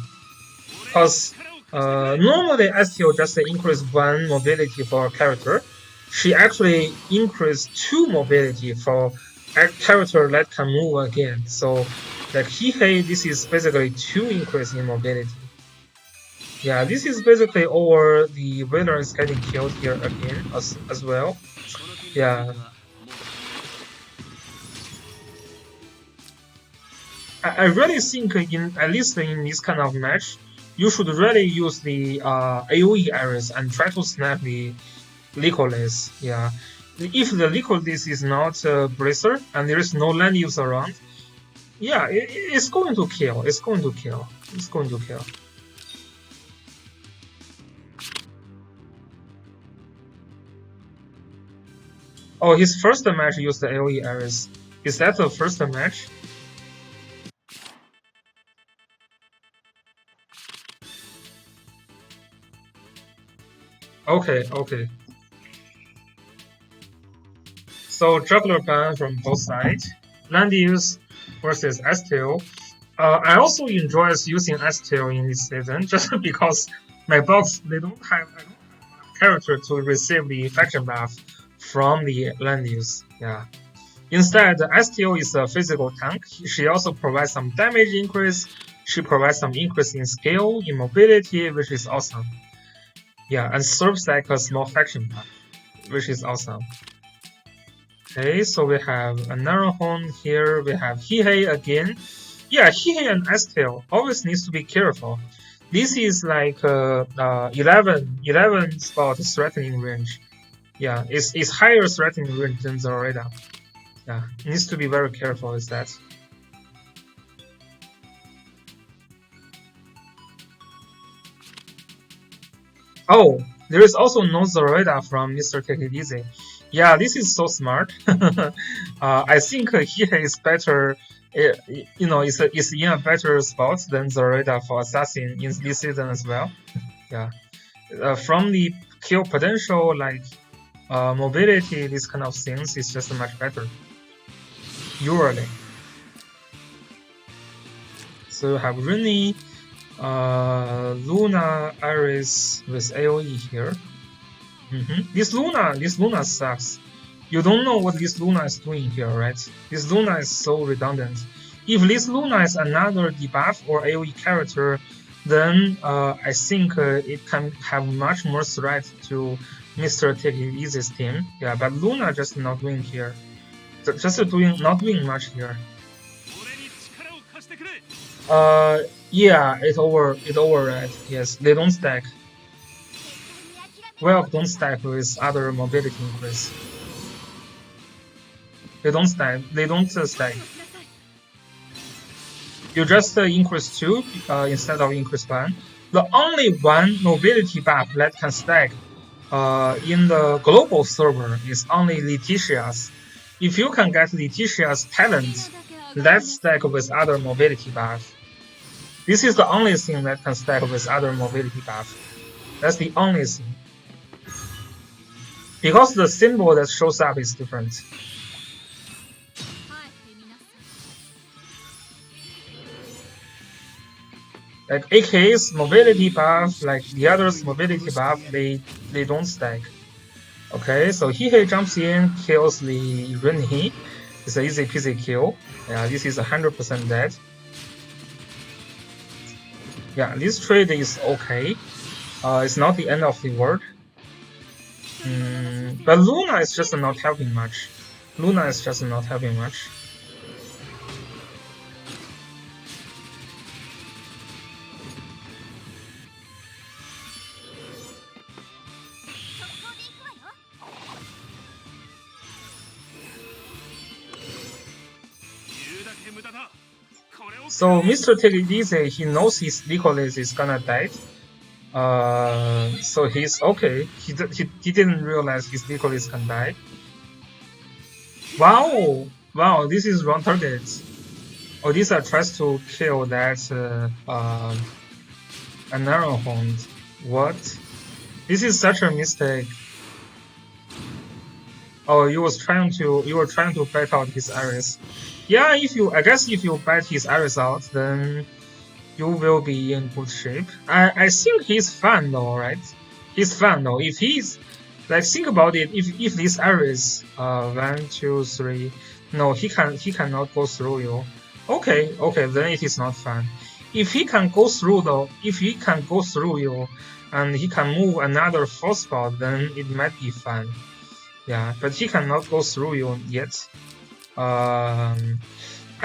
Because normally STL just increase 1 mobility for a character. She actually increased 2 mobility for a character that can move again. So like Hihei, this is basically 2 increase in mobility. Yeah, this is basically over the villains getting killed here again as well. Yeah. I really think in at least in this kind of match, you should really use the AoE areas and try to snap the Licolis. Yeah, if the Licolis is not Bracer and there is no land use around, yeah, it's going to kill. It's going to kill. It's going to kill. Oh, his first match used the AoE areas. Is that the first match? Okay, okay. So juggler ban from both sides. Land use versus STO. I also enjoy using STO in this season just because my box they don't have character to receive the faction buff from the land use. Yeah. Instead, the STO is a physical tank. She also provides some damage increase. She provides some increase in skill, in mobility, which is awesome. Yeah, and serves like a small faction buff, which is awesome. Okay, so we have a Narrowhorn here. We have Hihei again. Yeah, Hihei and STL always needs to be careful. This is like 11 spot threatening range. Yeah, it's higher threatening range than Zoreda. Yeah, needs to be very careful with that. Oh, there is also no Zoreda from Mr. Take It Easy. Yeah, this is so smart. I think Hihei is better. It's in a better spot than Zoreda for Assassin in this season as well. Yeah, from the kill potential, like mobility, these kind of things, is just much better. Usually. So you have Rini, Luna, Iris with AoE here. This Luna sucks. You don't know what this Luna is doing here, right? This Luna is so redundant. If this Luna is another debuff or AoE character, then I think it can have much more threat to Mr. Take It Easy's team. Yeah, but Luna just not doing here. Just not doing much here. Yeah, it override. Yes, they don't stack. Well, don't stack with other mobility increase. They don't stack. Stack. You just increase 2 instead of increase 1. The only one mobility buff that can stack in the global server is only Letitia's. If you can get Letitia's talent, let's stack with other mobility buff. This is the only thing that can stack with other mobility buff. That's the only thing. Because the symbol that shows up is different. Like AK's mobility buff, like the others' mobility buff, they don't stack. Okay, so he jumps in, kills the Renhe. It's an easy peasy kill. Yeah, this is 100% dead. Yeah, this trade is okay. It's not the end of the world. But Luna is just not helping much. Luna is just not helping much. So Mr. Take It Easy, he knows his Nicholas is gonna die. So he's okay. He didn't realize his Nicholas can die. Wow, wow, this is wrong target. Odessa tries to kill that an arrow hound. What? This is such a mistake. Oh, you were trying to bait out his Ares. Yeah, I guess if you bait his Ares out, then you will be in good shape. I think he's fine though, right? He's fine though. If he's like, think about it. If this Ares 1, 2, 3, no, he cannot go through you. Okay, then it is not fun. If he can go through though, if he can go through you, and he can move another 4 spot, then it might be fun. Yeah, but he cannot go through you yet. I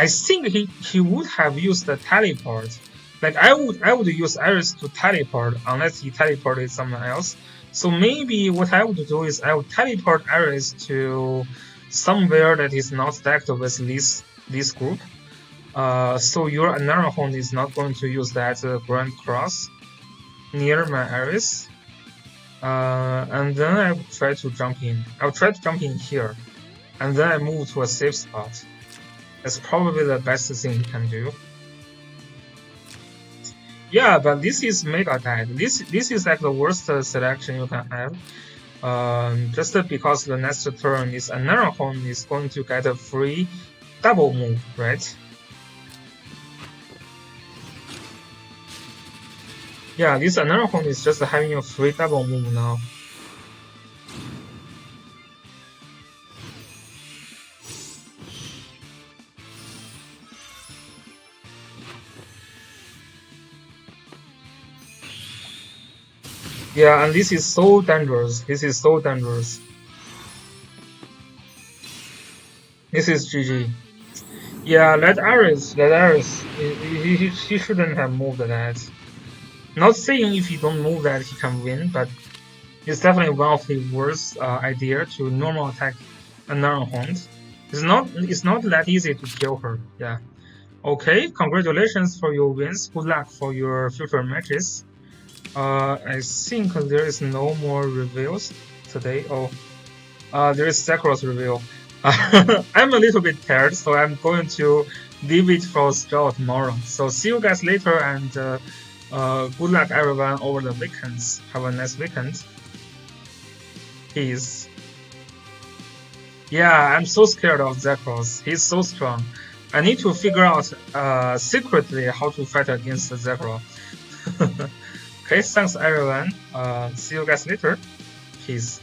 think he would have used the teleport. Like I would use Iris to teleport unless he teleported someone else. So maybe what I would do is I would teleport Iris to somewhere that is not stacked with this group. So your Anarahon is not going to use that Grand Cross near my Iris. And then I will try to jump in. I'll try to jump in here. And then I move to a safe spot. That's probably the best thing you can do. Yeah, but this is mega dead. This is like the worst selection you can have. Just because the next turn is Anarahon is going to get a free double move, right? Yeah, this Anarahon is just having a free double move now. Yeah, and this is so dangerous. This is so dangerous. This is GG. Yeah, let Ares. He shouldn't have moved that. Not saying if he don't move that he can win, but it's definitely one of the worst idea to normal attack a Narnhond. It's not that easy to kill her. Yeah. Okay, congratulations for your wins. Good luck for your future matches. I think there is no more reveals today. Oh, there is Sakura's reveal. I'm a little bit tired, so I'm going to leave it for Straw tomorrow. So see you guys later, and good luck everyone over the weekends. Have a nice weekend. Peace. Yeah, I'm so scared of Zekros. He's so strong. I need to figure out secretly how to fight against Zekro. Okay, thanks everyone. See you guys later. Peace.